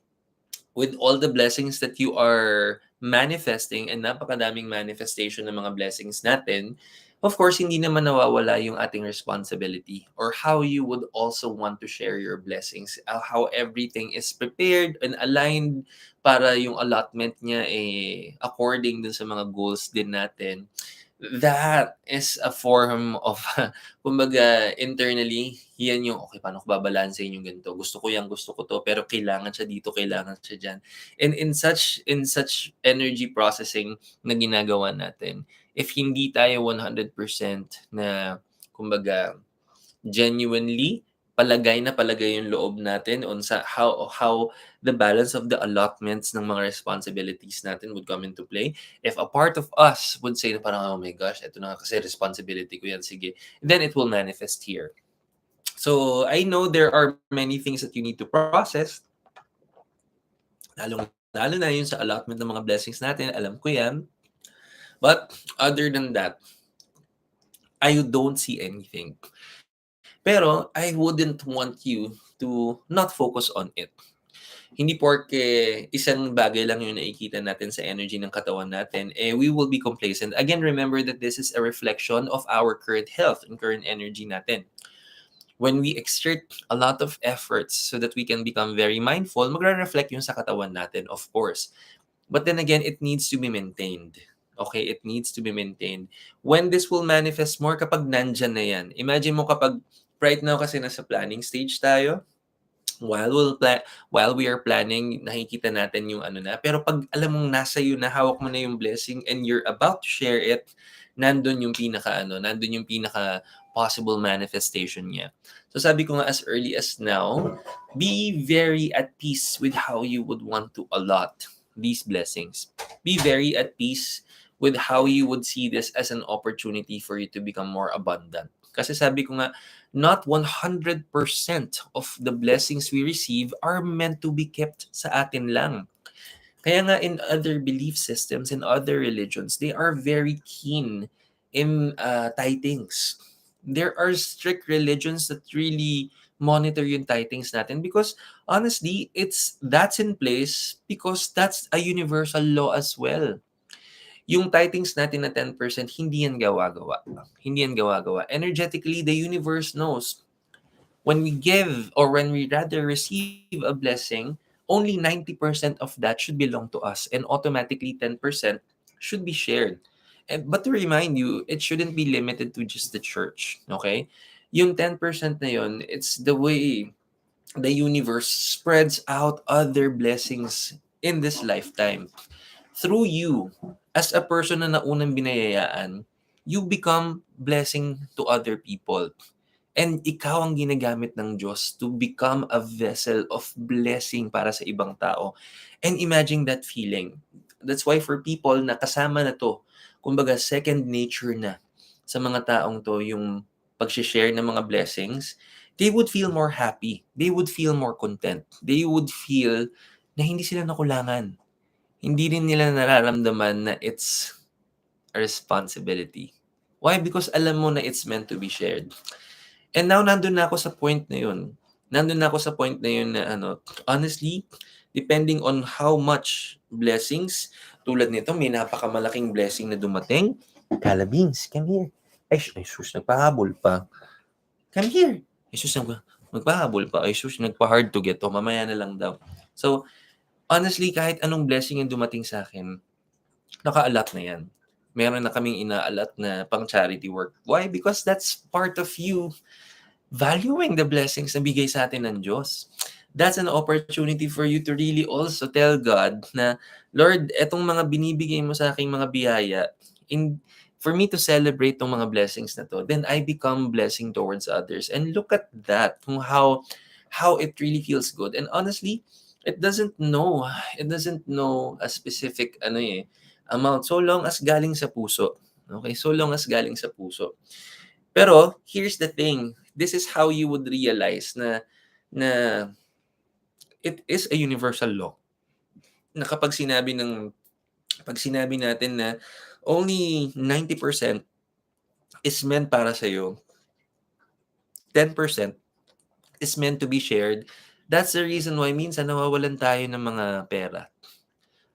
with all the blessings that you are manifesting and napakadaming manifestation ng mga blessings natin, of course, hindi naman nawawala yung ating responsibility or how you would also want to share your blessings, how everything is prepared and aligned para yung allotment niya according dun sa mga goals din natin. That is a form of, kumbaga, internally, yan yung, okay, paano ko babalansehin yung ganito? Gusto ko yan, gusto ko to, pero kailangan siya dito, kailangan siya dyan. And in such energy processing na ginagawa natin, if hindi tayo 100% na, kumbaga, genuinely palagay na palagay yung loob natin on sa how the balance of the allotments ng mga responsibilities natin would come into play. If a part of us would say na parang, oh my gosh, ito na kasi responsibility ko yan, sige, then it will manifest here. So, I know there are many things that you need to process, lalo na yun sa allotment ng mga blessings natin, alam ko yan. But, other than that, I don't see anything. Pero, I wouldn't want you to not focus on it. Hindi porke isang bagay lang yung nakikita natin sa energy ng katawan natin, we will be complacent. Again, remember that this is a reflection of our current health and current energy natin. When we exert a lot of efforts so that we can become very mindful, magre-reflect yung sa katawan natin, of course. But then again, it needs to be maintained. Okay, it needs to be maintained. When this will manifest more kapag nandyan na yan. Imagine mo kapag right now kasi nasa planning stage tayo, while we are planning, nakikita natin yung ano na. Pero pag alam mong nasa iyo na, hawak mo na yung blessing and you're about to share it, nandun yung pinaka possible manifestation niya. So sabi ko nga, as early as now, be very at peace with how you would want to allot these blessings. Be very at peace with how you would see this as an opportunity for you to become more abundant. Kasi sabi ko nga, not 100% of the blessings we receive are meant to be kept sa atin lang. Kaya nga in other belief systems, in other religions, they are very keen in tithings. There are strict religions that really monitor yung tithings natin because honestly, that's in place because that's a universal law as well. Yung titings natin na 10%, hindi yan gawa-gawa. Hindi yan gawa-gawa. Energetically, the universe knows. When we give or when we rather receive a blessing, only 90% of that should belong to us and automatically 10% should be shared. But to remind you, it shouldn't be limited to just the church, okay? Yung 10% na yun, it's the way the universe spreads out other blessings in this lifetime. Through you, as a person na naunang binayayaan, you become blessing to other people. And ikaw ang ginagamit ng Diyos to become a vessel of blessing para sa ibang tao. And imagine that feeling. That's why for people na kasama na to, kumbaga second nature na sa mga taong to yung pag-share ng mga blessings, they would feel more happy. They would feel more content. They would feel na hindi sila nakulangan. Hindi rin nila nararamdaman na it's a responsibility. Why? Because alam mo na it's meant to be shared. And now, nandun na ako sa point na yun. Nandun na ako sa point na yun na honestly, depending on how much blessings, tulad nito, may napakamalaking blessing na dumating. Calabings, come here. Ay, sus, nagpahabol pa. Come here. Ay, sus, nagpahabol pa. Ay, sus, nagpa-hard to get. O, mamaya na lang daw. So, honestly, kahit anong blessing yung dumating sa akin, naka-allot na yan. Meron na kaming ina-allot na pang charity work. Why? Because that's part of you valuing the blessings na bigay sa atin ng Diyos. That's an opportunity for you to really also tell God na, Lord, etong mga binibigay mo sa aking mga biyaya, for me to celebrate tong mga blessings na to, then I become blessing towards others. And look at that, kung how it really feels good. And honestly, it doesn't know a specific amount so long as galing sa puso. Okay? So long as galing sa puso. Pero here's the thing, this is how you would realize na it is a universal law. Na pag sinabi natin na only 90% is meant para sa iyo, 10% is meant to be shared. That's the reason why minsan nawawalan tayo ng mga pera.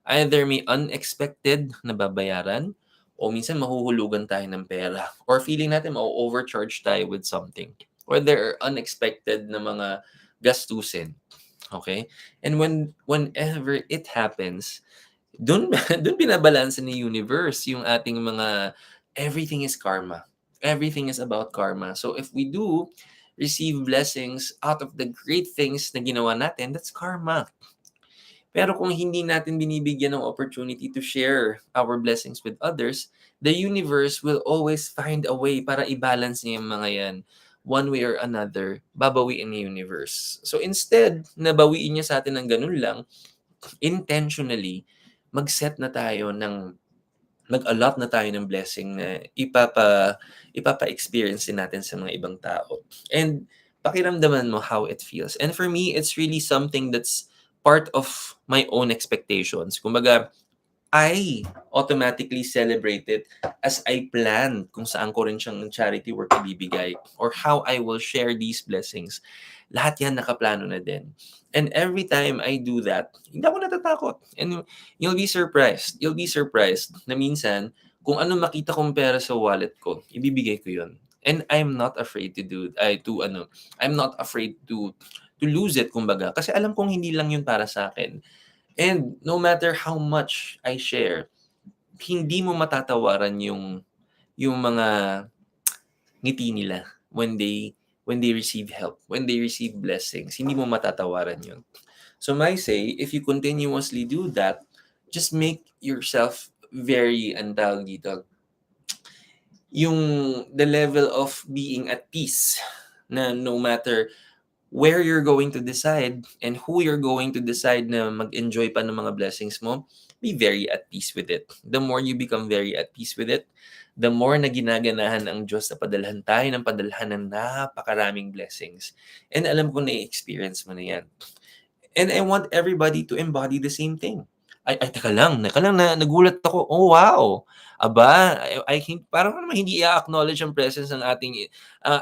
Either may unexpected na babayaran, o minsan mahuhulugan tayo ng pera, or feeling natin ma-overcharge tayo with something, or there are unexpected na mga gastusin. Okay? And whenever it happens, dun dun binabalanse ni universe yung ating mga, everything is karma. Everything is about karma. So if we do receive blessings out of the great things na ginawa natin, that's karma. Pero kung hindi natin binibigyan ng opportunity to share our blessings with others, the universe will always find a way para i-balance niya yung mga yan. One way or another, babawiin ni universe. So instead, na bawiin niya sa atin ng ganun lang, intentionally, mag-set na tayo ng, mag-allot na tayo ng blessing na ipapa-experience din natin sa mga ibang tao. And pakiramdaman mo how it feels. And for me, it's really something that's part of my own expectations. Kumbaga, I automatically celebrate it as I plan kung saan ko rin siyang charity work ibibigay or how I will share these blessings. Lahat yan nakaplano na din. And every time I do that, hindi ako natatakot. And you'll be surprised. You'll be surprised na minsan, kung ano makita kong pera sa wallet ko, ibibigay ko yun. And I'm not afraid I'm not afraid to lose it, kumbaga. Kasi alam kong hindi lang yun para sa akin. And no matter how much I share, hindi mo matatawaran yung mga ngiti nila when they receive help, when they receive blessings. Hindi mo matatawaran yun. So my say, if you continuously do that, just make yourself very, yung the level of being at peace, na no matter where you're going to decide and who you're going to decide na mag-enjoy pa ng mga blessings mo, be very at peace with it. The more you become very at peace with it, the more na ginaganahan ang Diyos na padalhan tayo ng padalhan ng napakaraming blessings. And alam ko na-experience mo na yan. And I want everybody to embody the same thing. Teka lang, nagulat ako. Oh, wow. Aba, I think parang naman hindi i-acknowledge ang presence ng ating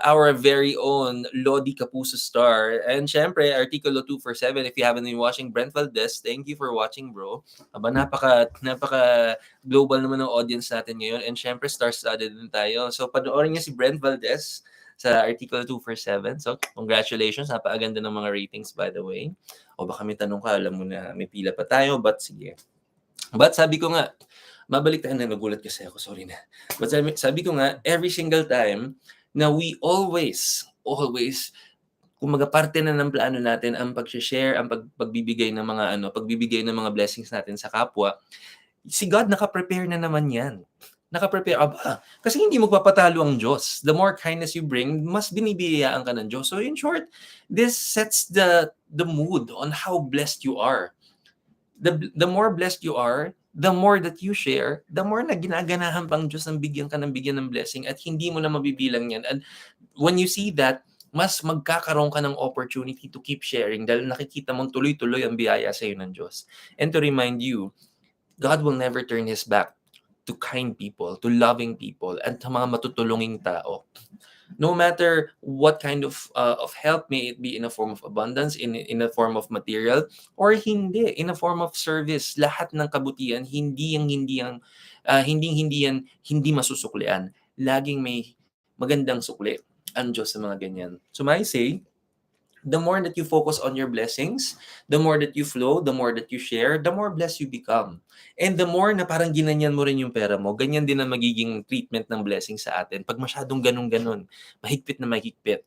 our very own Lodi Kapuso Star. And syempre, Artikulo 247, if you haven't been watching Brent Valdez, thank you for watching, bro. Aba, napaka global naman ng audience natin ngayon. And syempre, star-studded din tayo. So, panoorin niyo si Brent Valdez sa Artikulo 247. So, congratulations. Napakaganda ng mga ratings, by the way. O baka may tanong ka, alam mo na may pila pa tayo, but sige. But sabi ko nga, mabalik tayo na, nagulat kasi ako, sorry na. But sabi ko nga, every single time na we always, kumbaga parte na ng plano natin ang pag-share, ang pagbibigay ng mga pagbibigay ng mga blessings natin sa kapwa. Si God naka-prepare na naman 'yan. Naka-prepare aba, kasi hindi magpapatalo ang Diyos. The more kindness you bring, mas binibiyayaan ka ng Diyos. So in short, this sets the mood on how blessed you are. The more blessed you are, the more that you share, the more na ginaganahan pang Diyos ng bigyan ng blessing at hindi mo na mabibilang yan. And when you see that, mas magkakaroon ka ng opportunity to keep sharing dahil nakikita mong tuloy-tuloy ang biyaya sa iyo ng Diyos. And to remind you, God will never turn His back to kind people, to loving people, and sa mga matutulunging tao. No matter what kind of help, may it be in a form of abundance, in a form of material, or hindi, in a form of service, lahat ng kabutihan, hindi masusuklian. Laging may magandang sukli ang Diyos sa mga ganyan. So may I say, the more that you focus on your blessings, the more that you flow, the more that you share, the more blessed you become. And the more na parang ginanyan mo rin yung pera mo, ganyan din ang magiging treatment ng blessing sa atin. Pag masyadong ganun-ganun, mahigpit na mahigpit.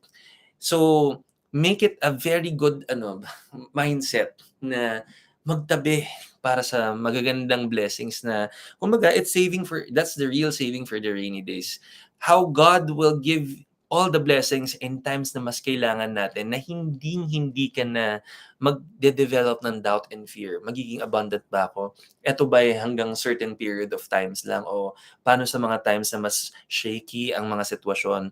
So, make it a very good mindset na magtabi para sa magagandang blessings na, kumbaga, that's the real saving for the rainy days. How God will give all the blessings in times na mas kailangan natin, na hindi ka na magde-develop ng doubt and fear. Magiging abundant ba ako? Eto ba hanggang certain period of times lang? O paano sa mga times na mas shaky ang mga sitwasyon?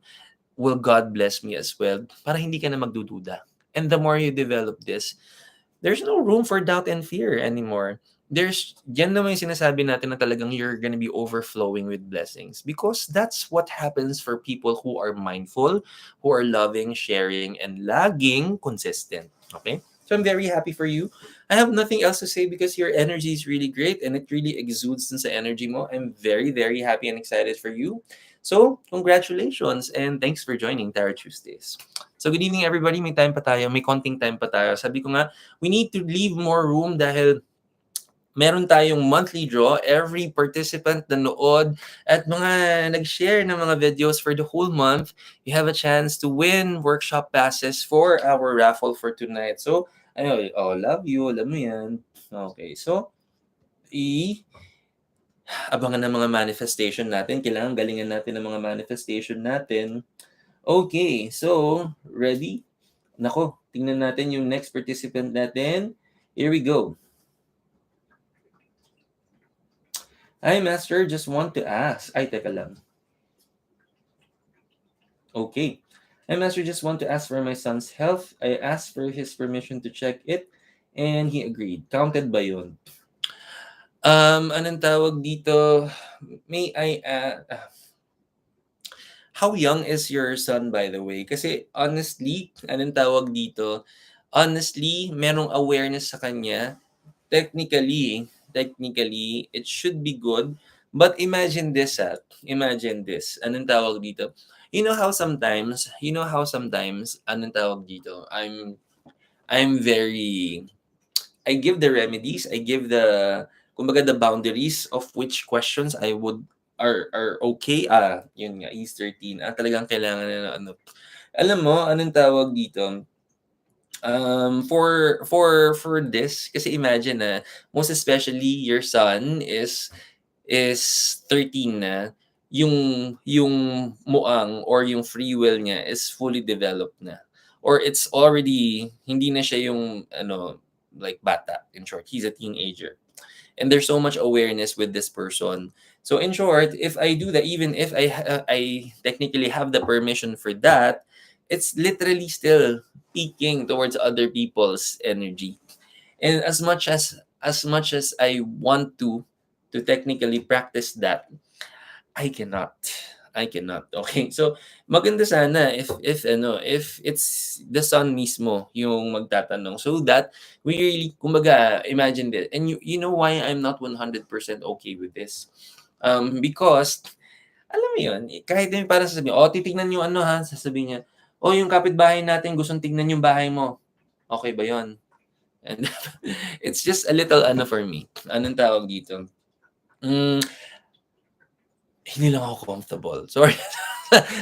Will God bless me as well? Para hindi ka na magdududa. And the more you develop this, there's no room for doubt and fear anymore. Yan naman yung sinasabi natin na talagang you're gonna be overflowing with blessings, because that's what happens for people who are mindful, who are loving, sharing, and laging consistent. Okay? So I'm very happy for you. I have nothing else to say because your energy is really great and it really exudes dun sa energy mo. I'm very, very happy and excited for you. So, congratulations and thanks for joining Tarot Tuesdays. So, good evening everybody. May time pa tayo. May konting time pa tayo. Sabi ko nga, we need to leave more room dahil meron tayong monthly draw. Every participant na nood at mga nag-share ng mga videos for the whole month, you have a chance to win workshop passes for our raffle for tonight. So, love you. Alam mo yan. Okay, so, abangan ng mga manifestation natin. Kailangan galingan natin ng mga manifestation natin. Okay, so, ready? Nako, tingnan natin yung next participant natin. Here we go. Hi, Master. Just want to ask. Ay, teka lang. Okay. Hi, Master. Just want to ask for my son's health. I asked for his permission to check it, and he agreed. Counted ba yun? Anong tawag dito? May I how young is your son, by the way? Kasi honestly, anong tawag dito? Honestly, merong awareness sa kanya. Technically, it should be good. But imagine this, Imagine this. Anong tawag dito? You know how sometimes, anong tawag dito? I'm very, I give the remedies, I give kumbaga the boundaries of which questions I would are okay. Yun nga, East 13. Talagang kailangan na Alam mo, anong tawag dito? For this, kasi imagine na, most especially your son is 13 na, yung muang or yung free will niya is fully developed na. Or it's already, hindi na siya yung, like bata, in short. He's a teenager. And there's so much awareness with this person. So in short, if I do that, even if I technically have the permission for that, it's literally still peeking towards other people's energy. And as much as I want to technically practice that, I cannot. Okay. So maganda sana if it's the son mismo yung magtatanong, so that we really, kumbaga, imagine this. And you know why I'm not 100% okay with this? Because alam mo yun, kahit yung parang sasabihin, titignan yung sasabihin niya, yung kapitbahay natin gustong tignan yung bahay mo. Okay ba yun? And it's just a little for me. Anong tawag dito? Hindi lang ako comfortable. Sorry.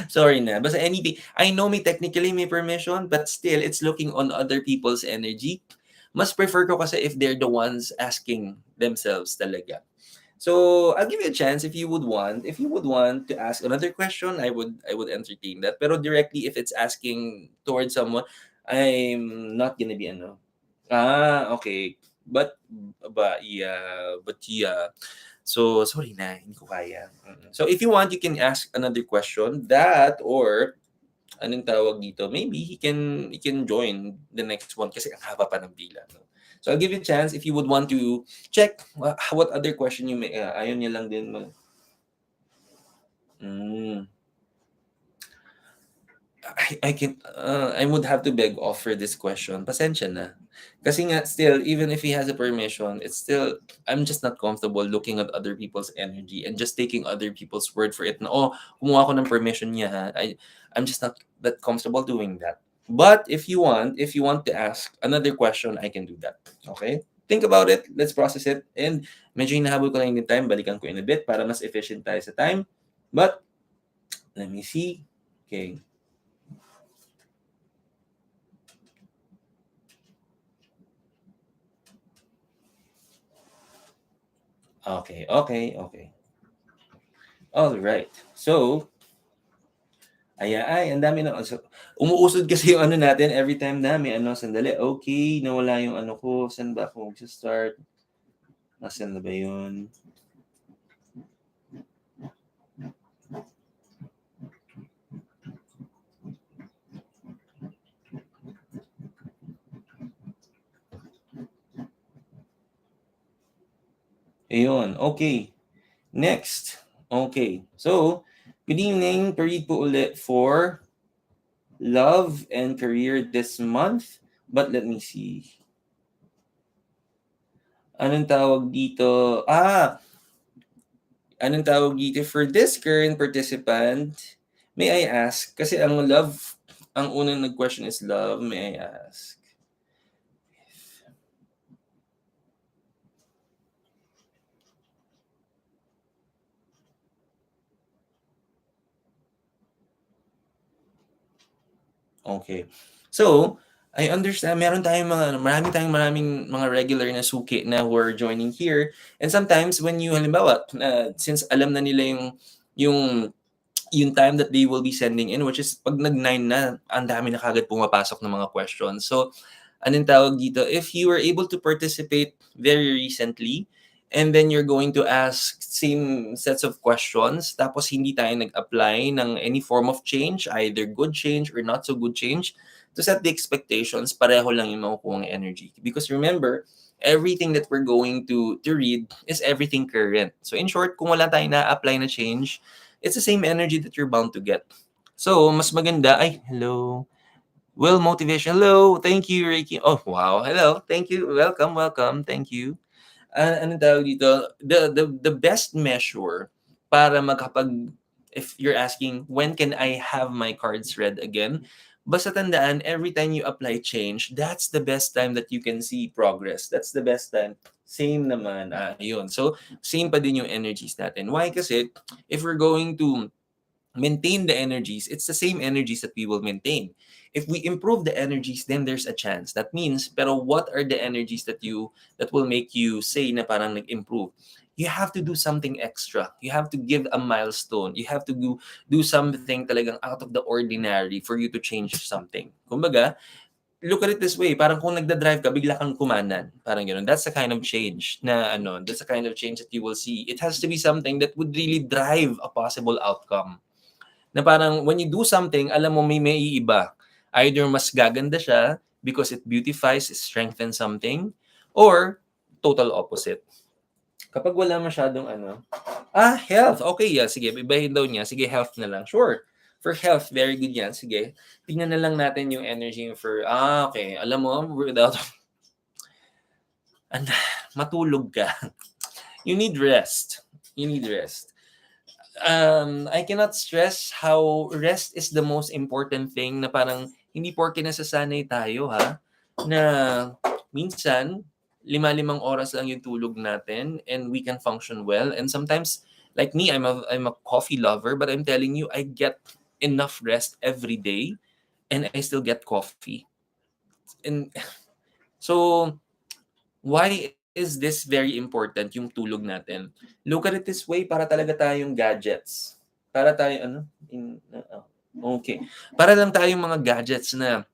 Sorry na. Basta anything. I know may technically may permission, but still, it's looking on other people's energy. Mas prefer ko kasi if they're the ones asking themselves talaga. So, I'll give you a chance if you would want. If you would want to ask another question, I would entertain that. Pero directly, if it's asking towards someone, I'm not gonna be ano. Okay. But yeah. So, sorry na, hindi ko kaya. So, if you want, you can ask another question. That or anong tawag dito, maybe he can join the next one kasi ang haba pa ng pila. No? So, I'll give you a chance if you would want to check what other question you may, ayaw niya lang din mag, mm, I would have to beg off for this question. Pasensya na. Kasi nga, still, even if he has a permission, it's still, I'm just not comfortable looking at other people's energy and just taking other people's word for it na, oh, kumuha ko ng permission niya, ha? I'm just not that comfortable doing that. But if you want to ask another question, I can do that. Okay? Think about it. Let's process it. And medyo hinahabol ko lang yung time. Balikan ko in a bit para mas efficient tayo sa time. But, let me see. Okay. Okay. All right. So, ang dami ng umuusod kasi yung ano natin every time na may ano, sandali. Okay, nawala yung ano ko. Saan ba ako mag-start? Nasaan na ba yun? Ayun, okay. Next. Okay. So, good evening. Parid po ulit for love and career this month. But let me see. Anong tawag dito? Anong tawag dito for this current participant? May I ask? Kasi ang unang nag-question is love. May I ask? Okay. So, I understand maraming mga regular na suki na who are joining here. And sometimes when you halimbawa, since alam na nila yung yung time that they will be sending in, which is pag nag-9 na, ang dami na kagad pumapasok ng mga questions. So, anong tawag dito? If you were able to participate very recently, and then you're going to ask same sets of questions, tapos hindi tayo nag-apply ng any form of change, either good change or not so good change, to set the expectations, pareho lang yung makukuha ng energy. Because remember, everything that we're going to read is everything current. So in short, kung wala tayong na-apply na change, it's the same energy that you're bound to get. So, mas maganda, hello. Well, motivation, hello. Thank you, Reiki. Oh, wow. Hello. Thank you. Welcome. Thank you. Anong tawag dito? The best measure para if you're asking, when can I have my cards read again? Basta tandaan, every time you apply change, that's the best time that you can see progress. That's the best time. Same naman. Yun. So, same pa din yung energies natin. Why? Kasi, if we're going to maintain the energies, it's the same energies that we will maintain. If we improve the energies, then there's a chance. That means, pero what are the energies that will make you say na parang nag-improve? You have to do something extra. You have to give a milestone. You have to do something talagang out of the ordinary for you to change something. Kumbaga, look at it this way, parang kung nagda-drive ka, bigla kang kumanan. Parang gano'n. That's the kind of change that's the kind of change that you will see. It has to be something that would really drive a possible outcome. Na parang when you do something, alam mo may maiiba. Either mas gaganda siya because it beautifies, it strengthens something, or total opposite. Kapag wala masyadong health. Okay, yeah, sige, ibahin daw niya. Sige, health na lang. Sure. For health, very good yan. Sige. Tingnan na lang natin yung energy for, okay. Alam mo, without, matulog ka. You need rest. I cannot stress how rest is the most important thing na parang hindi porke nasasanay tayo na minsan 5 oras lang yung tulog natin and we can function well. And sometimes, like me, I'm a coffee lover, but I'm telling you, I get enough rest every day and I still get coffee. And so why is this very important yung tulog natin? Look at it this way, para talaga tayong gadgets. Para tayo ano? Okay. Para lang tayong mga gadgets na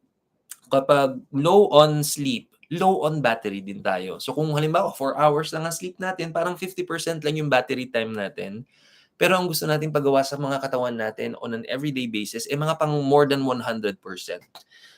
kapag low on sleep, low on battery din tayo. So kung halimbawa 4 hours lang ang sleep natin, parang 50% lang yung battery time natin. Pero ang gusto nating pagawa sa mga katawan natin on an everyday basis, mga pang more than 100%.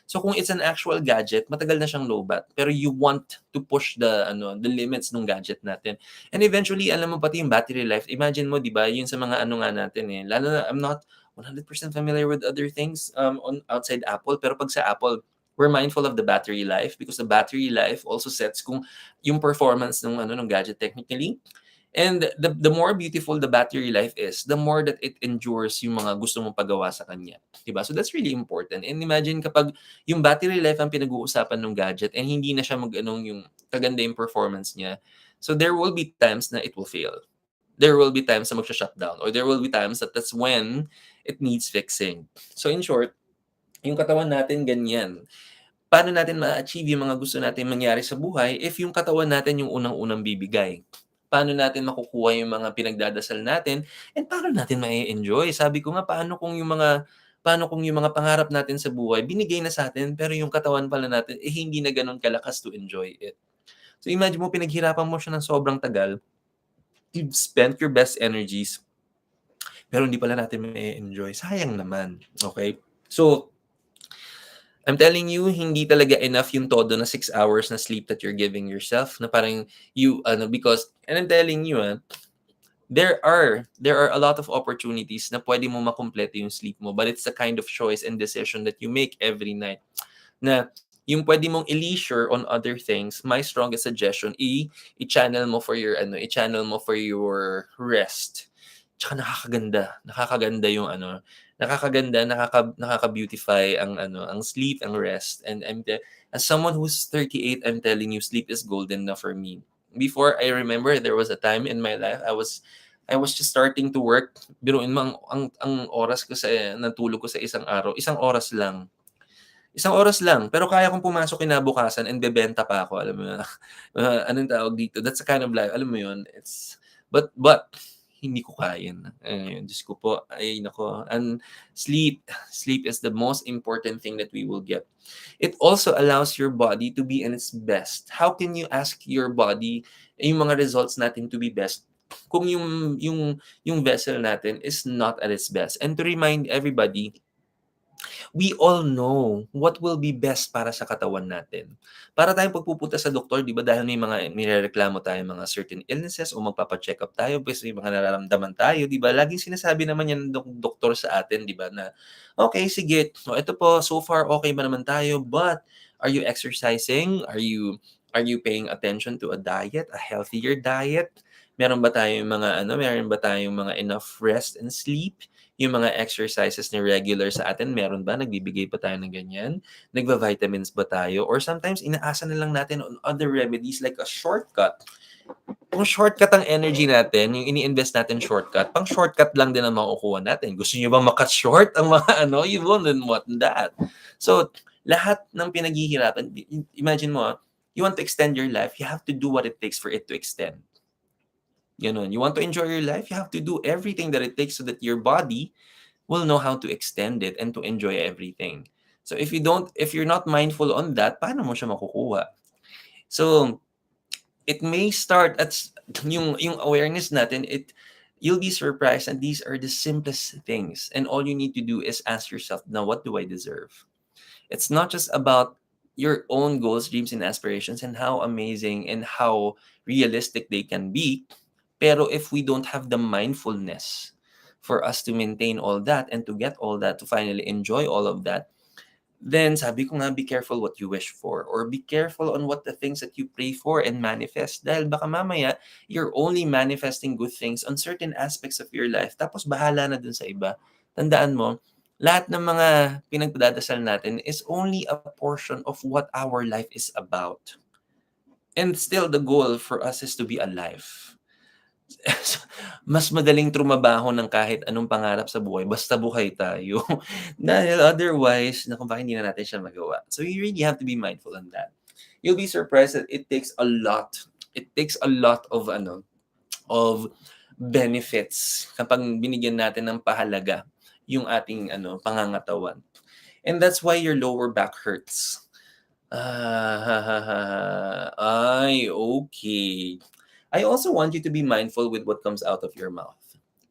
So kung it's an actual gadget, matagal na siyang lowbat. Pero you want to push the limits ng gadget natin. And eventually, alam mo pati yung battery life. Imagine mo, di ba, yun sa mga ano nga natin eh. Lalo na, I'm not 100% familiar with other things on outside Apple. Pero pag sa Apple, we're mindful of the battery life because the battery life also sets kung yung performance ng gadget technically. And the more beautiful the battery life is, the more that it endures yung mga gusto mong pagawa sa kanya. Diba? So that's really important. And imagine kapag yung battery life ang pinag-uusapan ng gadget and hindi na siya yung kaganda yung performance niya. So there will be times na it will fail. There will be times na magsha-shutdown or there will be times that that's when it needs fixing. So in short, yung katawan natin ganyan. Paano natin ma-achieve yung mga gusto natin mangyari sa buhay if yung katawan natin yung unang-unang bibigay? Paano natin makukuha yung mga pinagdadasal natin and paano natin ma-e-enjoy? Sabi ko nga, paano kung yung mga pangarap natin sa buhay binigay na sa atin pero yung katawan pala natin hindi na gano'n kalakas to enjoy it. So imagine mo pinaghirapan mo siya ng sobrang tagal, you've spent your best energies, pero hindi pala natin ma-e-enjoy. Sayang naman, okay? So I'm telling you, hindi talaga enough yung todo na 6 hours na sleep that you're giving yourself na parang because, and I'm telling you, there are a lot of opportunities na pwede mo makumpleto yung sleep mo, but it's the kind of choice and decision that you make every night. Na yung pwede mong i-leisure on other things, my strongest suggestion, i-channel mo for your rest. Tsaka nakakaganda yung nakaka-beautify ang sleep, ang rest. And as someone who's 38, I'm telling you, sleep is golden na for me. Before, I remember there was a time in my life I was just starting to work. Biruin mo ang oras ko sa natulog ko sa isang araw, isang oras lang. Isang oras lang, pero kaya kong pumasok kinabukasan and bebenta pa ako, alam mo yun? Anong tawag dito? That's the kind of life, alam mo yun? But hindi ko kaya na. Diyos ko po, ay nako. And sleep is the most important thing that we will get. It also allows your body to be in its best. How can you ask your body yung mga results natin to be best kung yung vessel natin is not at its best? And to remind everybody, we all know what will be best para sa katawan natin. Para tayong pagpupunta sa doktor, 'di ba, dahil may mga nirereklamo tayong mga certain illnesses o magpapa-check up tayo kasi may mga nararamdaman tayo, 'di ba? Laging sinasabi naman 'yan ng doktor sa atin, 'di ba, na okay, sige, so ito po, so far okay ba naman tayo, but are you exercising? Are you paying attention to a diet, a healthier diet? Meron ba tayong mga enough rest and sleep? Yung mga exercises na regular sa atin, meron ba? Nagbibigay pa tayo ng ganyan? Nagva-vitamins ba tayo? Or sometimes, inaasa na lang natin on other remedies like a shortcut. Kung shortcut ang energy natin, yung ini-invest natin shortcut, pang shortcut lang din ang makukuha natin. Gusto niyo bang makat short ang mga you wouldn't want that. So, lahat ng pinaghihirapan, imagine mo, you want to extend your life, you have to do what it takes for it to extend. Ganon. You want to enjoy your life, you have to do everything that it takes so that your body will know how to extend it and to enjoy everything. So if you're not mindful on that, paano mo siya makukuha? So it may start at yung awareness natin, you'll be surprised, and these are the simplest things. And all you need to do is ask yourself, now what do I deserve? It's not just about your own goals, dreams, and aspirations and how amazing and how realistic they can be. Pero if we don't have the mindfulness for us to maintain all that and to get all that, to finally enjoy all of that, then sabi ko nga, be careful what you wish for, or be careful on what the things that you pray for and manifest. Dahil baka mamaya, you're only manifesting good things on certain aspects of your life, tapos bahala na dun sa iba. Tandaan mo, lahat ng mga pinagdadasal natin is only a portion of what our life is about. And still, the goal for us is to be alive. Mas madaling trumabaho ng kahit anong pangarap sa buhay basta buhay tayo. Dahil otherwise, naku baka hindi na natin siya magawa. So you really have to be mindful on that. You'll be surprised that it takes a lot. It takes a lot of of benefits kapag binigyan natin ng pahalaga yung ating pangangatawan. And that's why your lower back hurts. Ay, okay. I also want you to be mindful with what comes out of your mouth.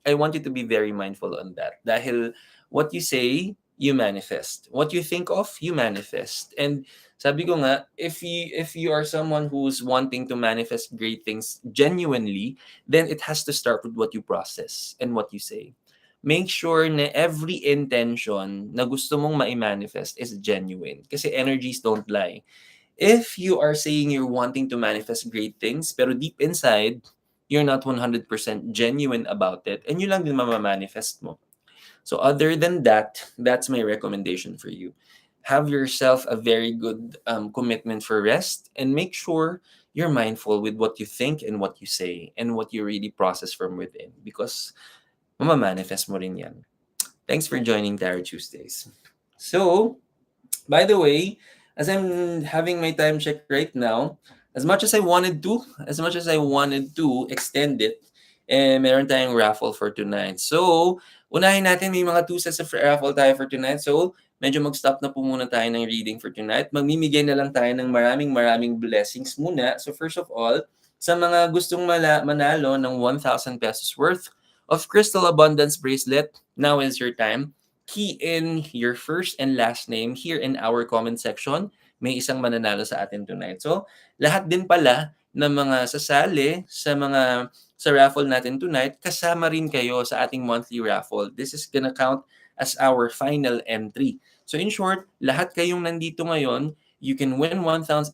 I want you to be very mindful on that. Dahil what you say, you manifest. What you think of, you manifest. And sabi ko nga, if you are someone who's wanting to manifest great things genuinely, then it has to start with what you process and what you say. Make sure na every intention na gusto mong ma-manifest is genuine. Kasi energies don't lie. If you are saying you're wanting to manifest great things, pero deep inside, you're not 100% genuine about it, and yun lang din mamamanifest mo. So other than that, that's my recommendation for you. Have yourself a very good commitment for rest, and make sure you're mindful with what you think and what you say and what you really process from within, because mamamanifest mo rin yan. Thanks for joining Tarot Tuesdays. So, by the way, as I'm having my time check right now, as much as I wanted to extend it, meron tayong raffle for tonight. So, unahin natin, may mga 2 sets of raffle tayo for tonight. So, medyo mag-stop na po muna tayo ng reading for tonight. Magmimigay na lang tayo ng maraming blessings muna. So, first of all, sa mga gustong manalo ng 1,000 pesos worth of Crystal Abundance Bracelet, now is your time. Key in your first and last name here in our comment section. May isang mananalo sa atin tonight. So, lahat din pala ng mga sasali sa raffle natin tonight, kasama rin kayo sa ating monthly raffle. This is gonna count as our final entry. So in short, lahat kayong nandito ngayon, you can win 1,000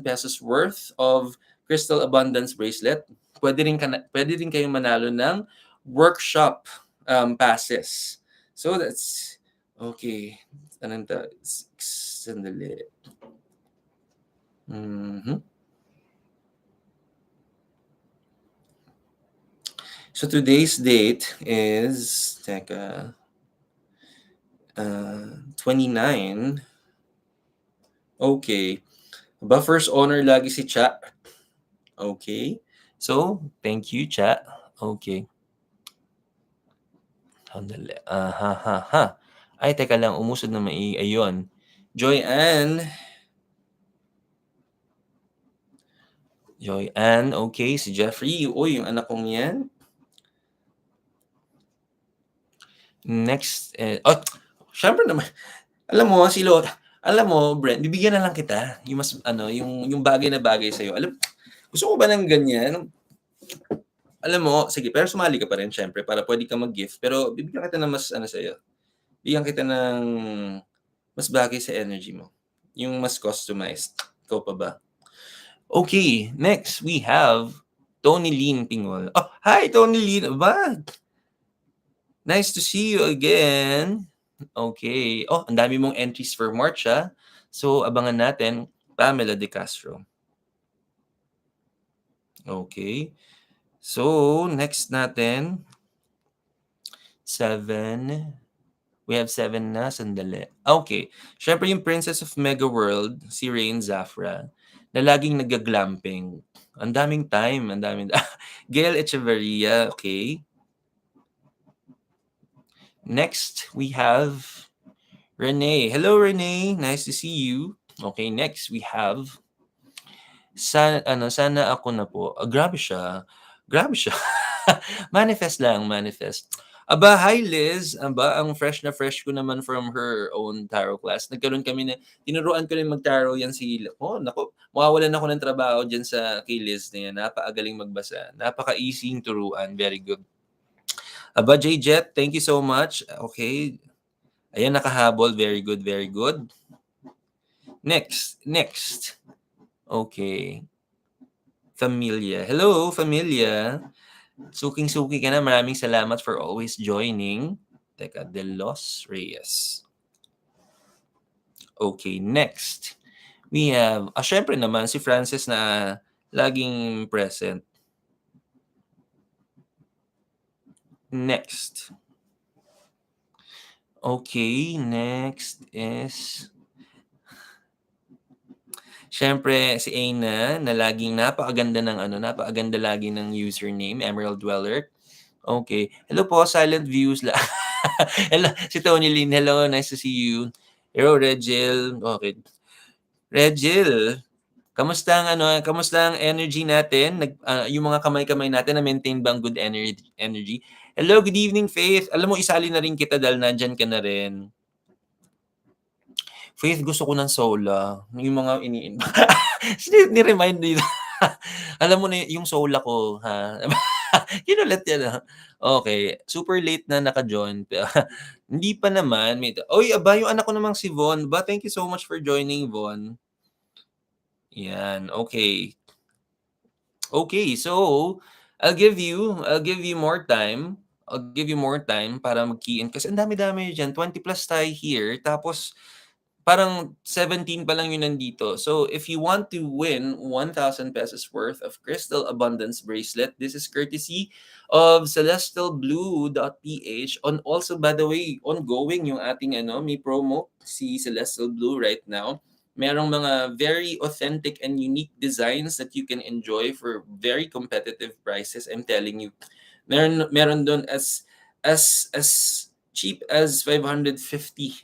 pesos worth of Crystal Abundance Bracelet. Pwede rin kayong manalo ng workshop passes. So that's okay. Anong sandali. So today's date is 29. Okay. Ba first honor lagi si Cha. Okay. So, thank you, Cha. Okay. Sandali. Ay, teka lang. Umusod na ayun. Joy Ann, okay. Si Jeffrey, uy, yung anak kong yan. Next, syempre naman, alam mo, Brent, bibigyan na lang kita. Yung mas, yung bagay na bagay sa'yo. Gusto ko ba ng ganyan? Alam mo, sige, pero sumali ka pa rin, syempre, para pwede ka mag-gift. Pero bibigyan kita ng mas, sa'yo. Bigyan kita ng mas bagay sa energy mo. Yung mas customized. Ikaw pa ba? Okay, next we have Tony Lynn Pingol. Oh, hi Tony Lynn. Ba? Nice to see you again. Okay. Oh, ang dami mong entries for March, ha? So, abangan natin, Pamela De Castro. Okay. So, next natin, 7. We have 7 na. Sandali. Okay. Syempre yung Princess of Mega World, si Rain Zafra, na laging nag-glamping. Ang daming time. Gail Echeverria. Okay. Next, we have Renee. Hello, Renee. Nice to see you. Okay, next we have sana ako na po. Grabe siya. Manifest lang, manifest. Aba, hi Liz. Aba, ang fresh na fresh ko naman from her own tarot class. Nagkaroon kami na, tinuruan ko rin mag-tarot yan si, naku, mawawalan ako ng trabaho dyan sa kay Liz na yan. Napakagaling magbasa. Napaka-easy yung turuan. Very good. Aba, J-Jet, thank you so much. Okay. Ayan, nakahabol. Very good, very good. Next. Okay. Familia. Hello, Familia. Suking-suki ka na. Maraming salamat for always joining. Teka, De Los Reyes. Okay, next. We have, syempre naman, si Francis na laging present. Next. Okay, next is siyempre si Aina na laging napakaganda ng ano, napakaganda lagi ng username, Emerald Dweller. Okay. Hello po, silent views la hello, si Tony Lynn, hello, nice to see you. Hello, Regil. Okay. Regil, kamusta ang energy natin? Yung mga kamay-kamay natin na-maintain ba ang good energy? Hello, good evening, Faith. Alam mo, isali na rin kita dahil nandyan ka na rin. Faith, gusto ko ng sola. Yung mga ni-remind nila. Alam mo na yung sola ko, ha? Kinulat yan, ha? Okay. Super late na naka-join. Hindi pa naman. Oy, aba, yung anak ko namang si Von. Ba, thank you so much for joining, Von. Yan, okay. Okay, so I'll give you more time. I'll give you more time para mag-key in kasi ang dami-dami diyan, 20 plus tayo here tapos parang 17 pa lang yung nandito. So if you want to win 1,000 pesos worth of Crystal Abundance Bracelet, this is courtesy of celestialblue.ph. On also, by the way, ongoing yung ating may promo si Celestial Blue right now. Merong mga very authentic and unique designs that you can enjoy for very competitive prices. I'm telling you. Meron doon as cheap as 550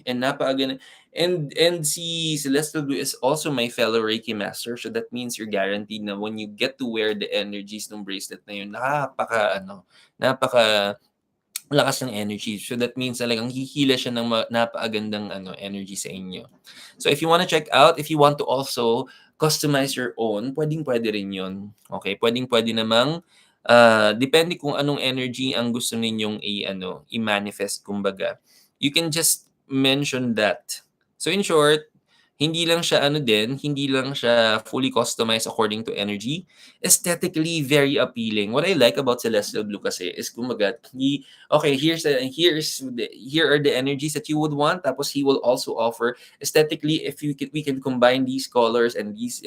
and napakaganda. And si Celestial Blue is also my fellow Reiki master. So that means you're guaranteed na when you get to wear the energies ng bracelet na yun, napaka lakas ng energy. So that means talagang hihila siya ng napakagandang energy sa inyo. So if you want to check out, if you want to also customize your own, pwedeng-pwede rin yun. Okay, pwedeng-pwede namang depende kung anong energy ang gusto ninyong i-manifest kumbaga. You can just mention that. So in short, hindi lang siya fully customized according to energy. Aesthetically very appealing. What I like about Celestial Blue kasi is kumbaga, okay, here are the energies that you would want. Tapos he will also offer aesthetically if we can combine these colors and these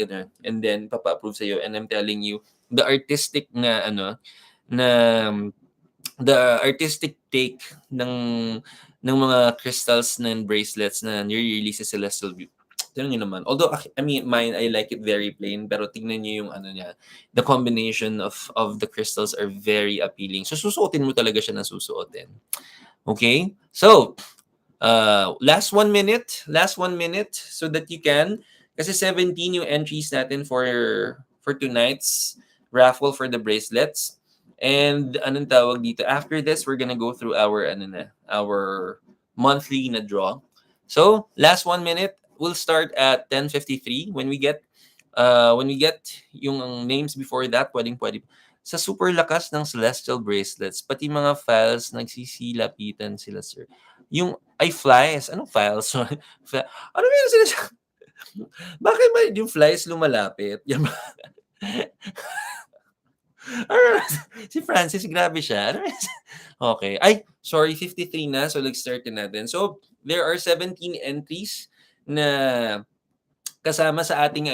and then papa-approve sa and I'm telling you the artistic na the artistic take ng mga crystals ng bracelets na nire-release sa Celestial Blue. Tignan niyo naman. Although, I mean, mine, I like it very plain, pero tingnan niyo yung niya. The combination of the crystals are very appealing. So, susuotin mo talaga siya na susuotin. Okay? So, last 1 minute so that you can, kasi 17 yung entries natin for tonight's raffle for the bracelets. And anong tawag dito? After this, we're gonna go through our monthly na draw. So, last 1 minute, we'll start at 10:53. When we get yung names before that, pwede. Sa super lakas ng Celestial Bracelets, pati mga files, nagsisilapitan sila, sir. Yung flies. Anong files? Ano yun sila? Bakit ba yung flies lumalapit? Yan ba? Si Francis, grabe siya. Okay. Ay, sorry, 53 na. So, start na natin. So, there are 17 entries na kasama sa ating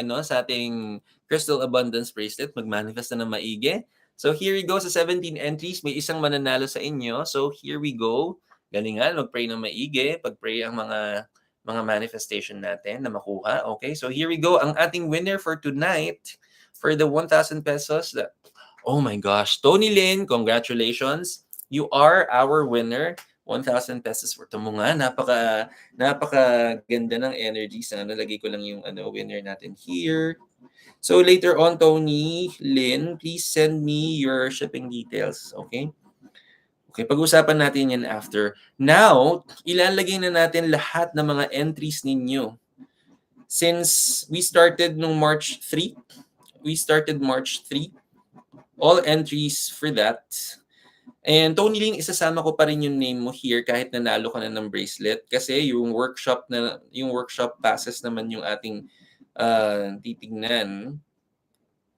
Crystal Abundance Bracelet. Mag-manifest na ng maigi. So, here we go sa 17 entries. May isang mananalo sa inyo. So, here we go. Galingan, mag-pray ng maigi. Pag-pray ang mga manifestation natin na makuha. Okay, so here we go. Ang ating winner for tonight, for the 1,000 pesos, oh my gosh, Tony Lynn, congratulations. You are our winner. 1,000 pesos worth mo nga. Napaka ganda ng energy. Sana lagay ko lang yung winner natin here. So later on, Tony Lynn, please send me your shipping details. Okay? Okay, pag-usapan natin yan after. Now, ilalagay na natin lahat ng mga entries ninyo. Since we started nung March 3, all entries for that. And Tony Lynn, isasama ko pa rin yung name mo here kahit nanalo ka na ng bracelet kasi yung workshop passes naman yung ating titignan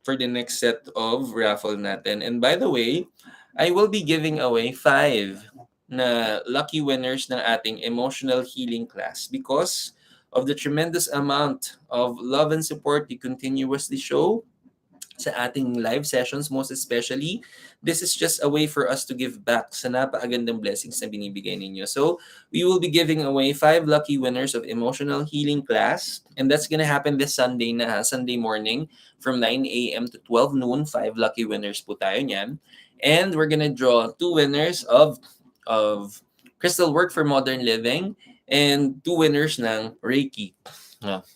for the next set of raffle natin. And by the way, I will be giving away 5 na lucky winners ng ating emotional healing class because of the tremendous amount of love and support you continuously show. sa ating live sessions, most especially. This is just a way for us to give back sa napakagandang blessings na binibigay ninyo. So, we will be giving away 5 lucky winners of emotional healing class. And that's gonna happen this Sunday na, Sunday morning from 9 a.m. to 12 noon. 5 lucky winners po tayo niyan. And we're gonna draw 2 winners of Crystal Work for Modern Living and 2 winners ng Reiki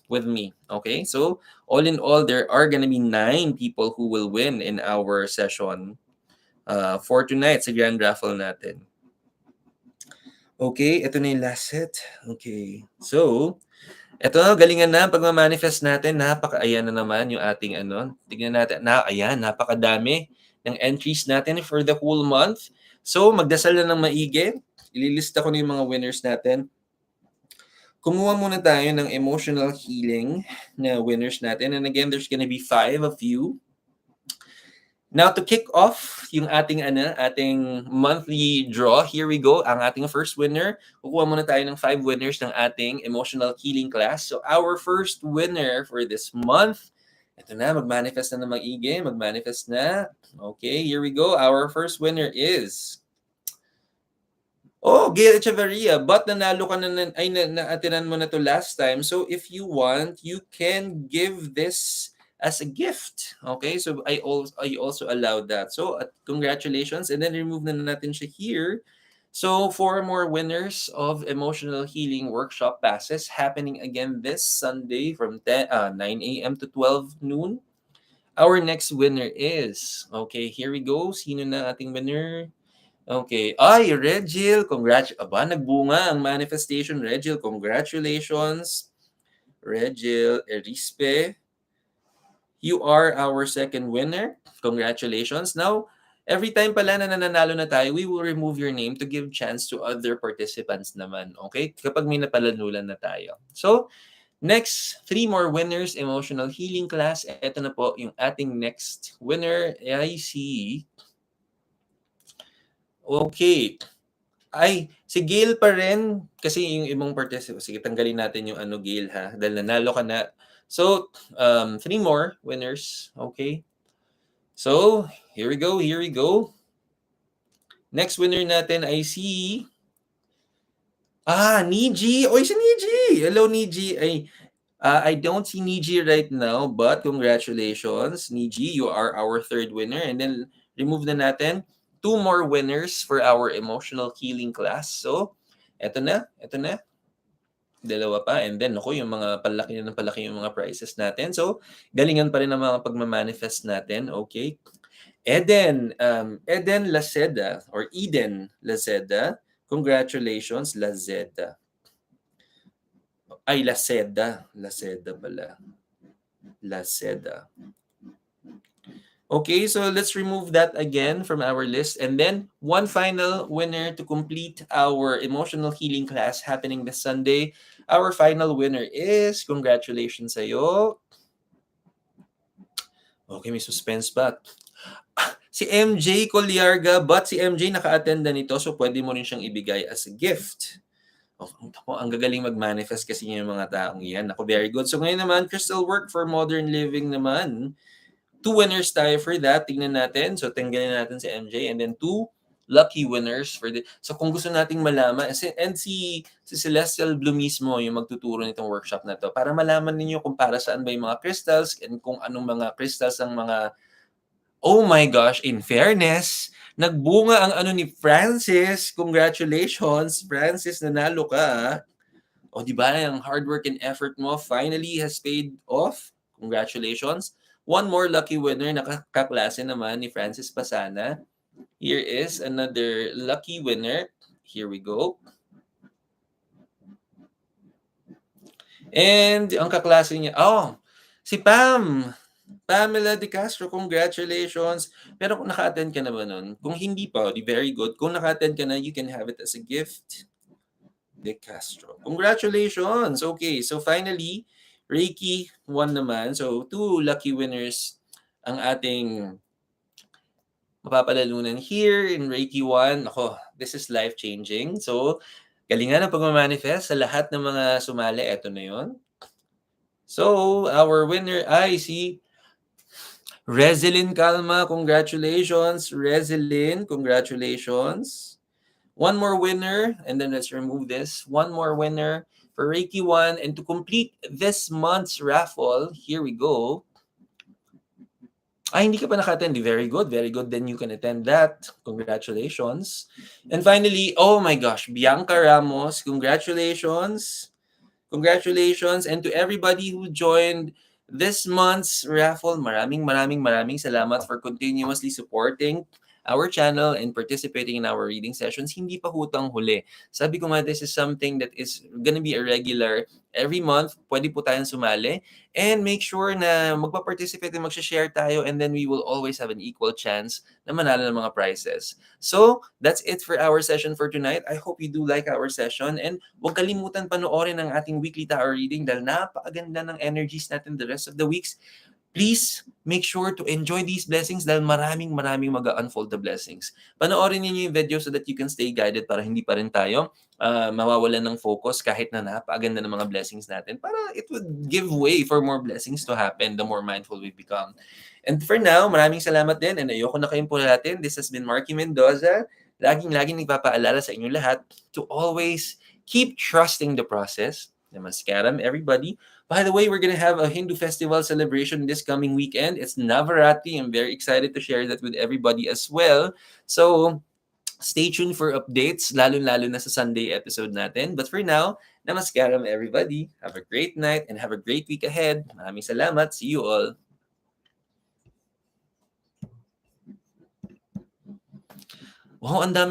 with me. Okay? So, all in all, there are gonna be 9 people who will win in our session for tonight sa grand raffle natin. Okay, ito na yung last set. Okay. So, ito, galingan na pagmamanifest natin. Ayan na naman yung ating Tignan natin. Ayan, napakadami ng entries natin for the whole month. So, magdasal na ng maigi. Ililista ko na yung mga winners natin. Kumuha muna tayo ng emotional healing na winners natin. And again, there's gonna be 5 of you. Now, to kick off yung ating monthly draw, here we go. Ang ating first winner. Kukuha muna tayo ng 5 winners ng ating emotional healing class. So, our first winner for this month, ito na, mag-manifest na maigi. Mag-manifest na. Okay, here we go. Our first winner is... Oh, Gail Echeverria, but nanalo ka na-attendan mo na to last time. So, if you want, you can give this as a gift. Okay, so I also allowed that. So, congratulations. And then remove na natin siya here. So, 4 more winners of emotional healing workshop passes happening again this Sunday from 9 a.m. to 12 noon. Our next winner is, okay, here we go. Sino na ating winner? Okay. Ay, Regil, Aba, nagbunga ang manifestation, Regil. Congratulations. Regil Erispe. You are our second winner. Congratulations. Now, every time pala na nananalo na tayo, we will remove your name to give chance to other participants naman. Okay? Kapag may napalanulan na tayo. So, next, 3 more winners, emotional healing class. Ito na po yung ating next winner. I see. Okay. Ay, si Gail pa rin. Kasi yung ibang participants. Sige, tanggalin natin yung Gail ha. Dahil nanalo ka na. So, 3 more winners. Okay. So, here we go. Next winner natin ay si... Niji. Oy, si Niji. Hello, Niji. I don't see Niji right now, but congratulations, Niji. You are our third winner. And then, remove na natin 2 more winners for our emotional healing class. So, eto na. Dalawa pa. And then, yung mga palaki yung mga prizes natin. So, galingan pa rin ang mga pagmamanifest natin. Okay. Eden Laceda or Eden Laceda. Congratulations, Laceda. Ay, Laceda pala. Laceda. Okay, so let's remove that again from our list. And then, one final winner to complete our emotional healing class happening this Sunday. Our final winner is, congratulations sa'yo. Okay, may suspense pa. Si MJ Coliarga, but si MJ naka-attend na nito, so pwede mo rin siyang ibigay as a gift. Ang gagaling mag-manifest kasi yung mga taong yan. Ako, very good. So ngayon naman, Crystal Work for Modern Living naman. 2 winners tayo for that. Tingnan natin. So, tanggalin natin si MJ. And then 2 lucky winners for the... So, kung gusto nating malaman, and si Celestial Blue mismo yung magtuturo nitong workshop na to para malaman ninyo kung para saan ba yung mga crystals and kung anong mga crystals ang mga... Oh my gosh, in fairness, nagbunga ang ni Francis. Congratulations, Francis, nanalo ka. O, di ba, ang hard work and effort mo finally has paid off. Congratulations. One more lucky winner na kaklase naman ni Francis Pasana. Here is another lucky winner. Here we go. And ang kaklase niya, si Pam. Pamela De Castro, congratulations. Pero kung naka-attend ka na ba nun? Kung hindi pa, very good. Kung naka-attend ka na, you can have it as a gift. De Castro. Congratulations! Okay, so finally, Reiki 1 naman. So, 2 lucky winners ang ating mapapalalunan here in Reiki 1. Ako, this is life-changing. So, galingan ang pagmamanifest sa lahat ng mga sumali. Eto na yun. So, our winner ay si Resilin Calma, congratulations. Resilin, congratulations. One more winner, and then let's remove this. One more winner for Reiki 1. And to complete this month's raffle, here we go. Ay, hindi ka pa naka-attend. Very good, very good. Then you can attend that. Congratulations. And finally, oh my gosh, Bianca Ramos, congratulations. Congratulations. And to everybody who joined this month's raffle, maraming salamat for continuously supporting our channel and participating in our reading sessions. Hindi pa hutang huli. Sabi ko nga, this is something that is gonna be a regular every month. Pwede po tayong sumali. And make sure na magpa-participate and mag-share tayo, and then we will always have an equal chance na manalo ng mga prizes. So, that's it for our session for tonight. I hope you do like our session, and huwag kalimutan panoorin ang ating weekly tarot reading dahil napakaganda ng energies natin the rest of the weeks. Please make sure to enjoy these blessings dahil maraming mag-unfold the blessings. Panoorin niyo yung video so that you can stay guided para hindi pa rin tayo mawawalan ng focus kahit na napakaganda ng mga blessings natin, para it would give way for more blessings to happen the more mindful we become. And for now, maraming salamat din, and ayoko na kayong pulatin. This has been Marky Mendoza. Laging nagpapaalala sa inyo lahat to always keep trusting the process. Namaskaram, everybody. By the way, we're going to have a Hindu festival celebration this coming weekend. It's Navaratri. I'm very excited to share that with everybody as well. So, stay tuned for updates, lalo-lalo na sa Sunday episode natin. But for now, namaskaram everybody. Have a great night and have a great week ahead. Maraming salamat. See you all. Wow, ang dami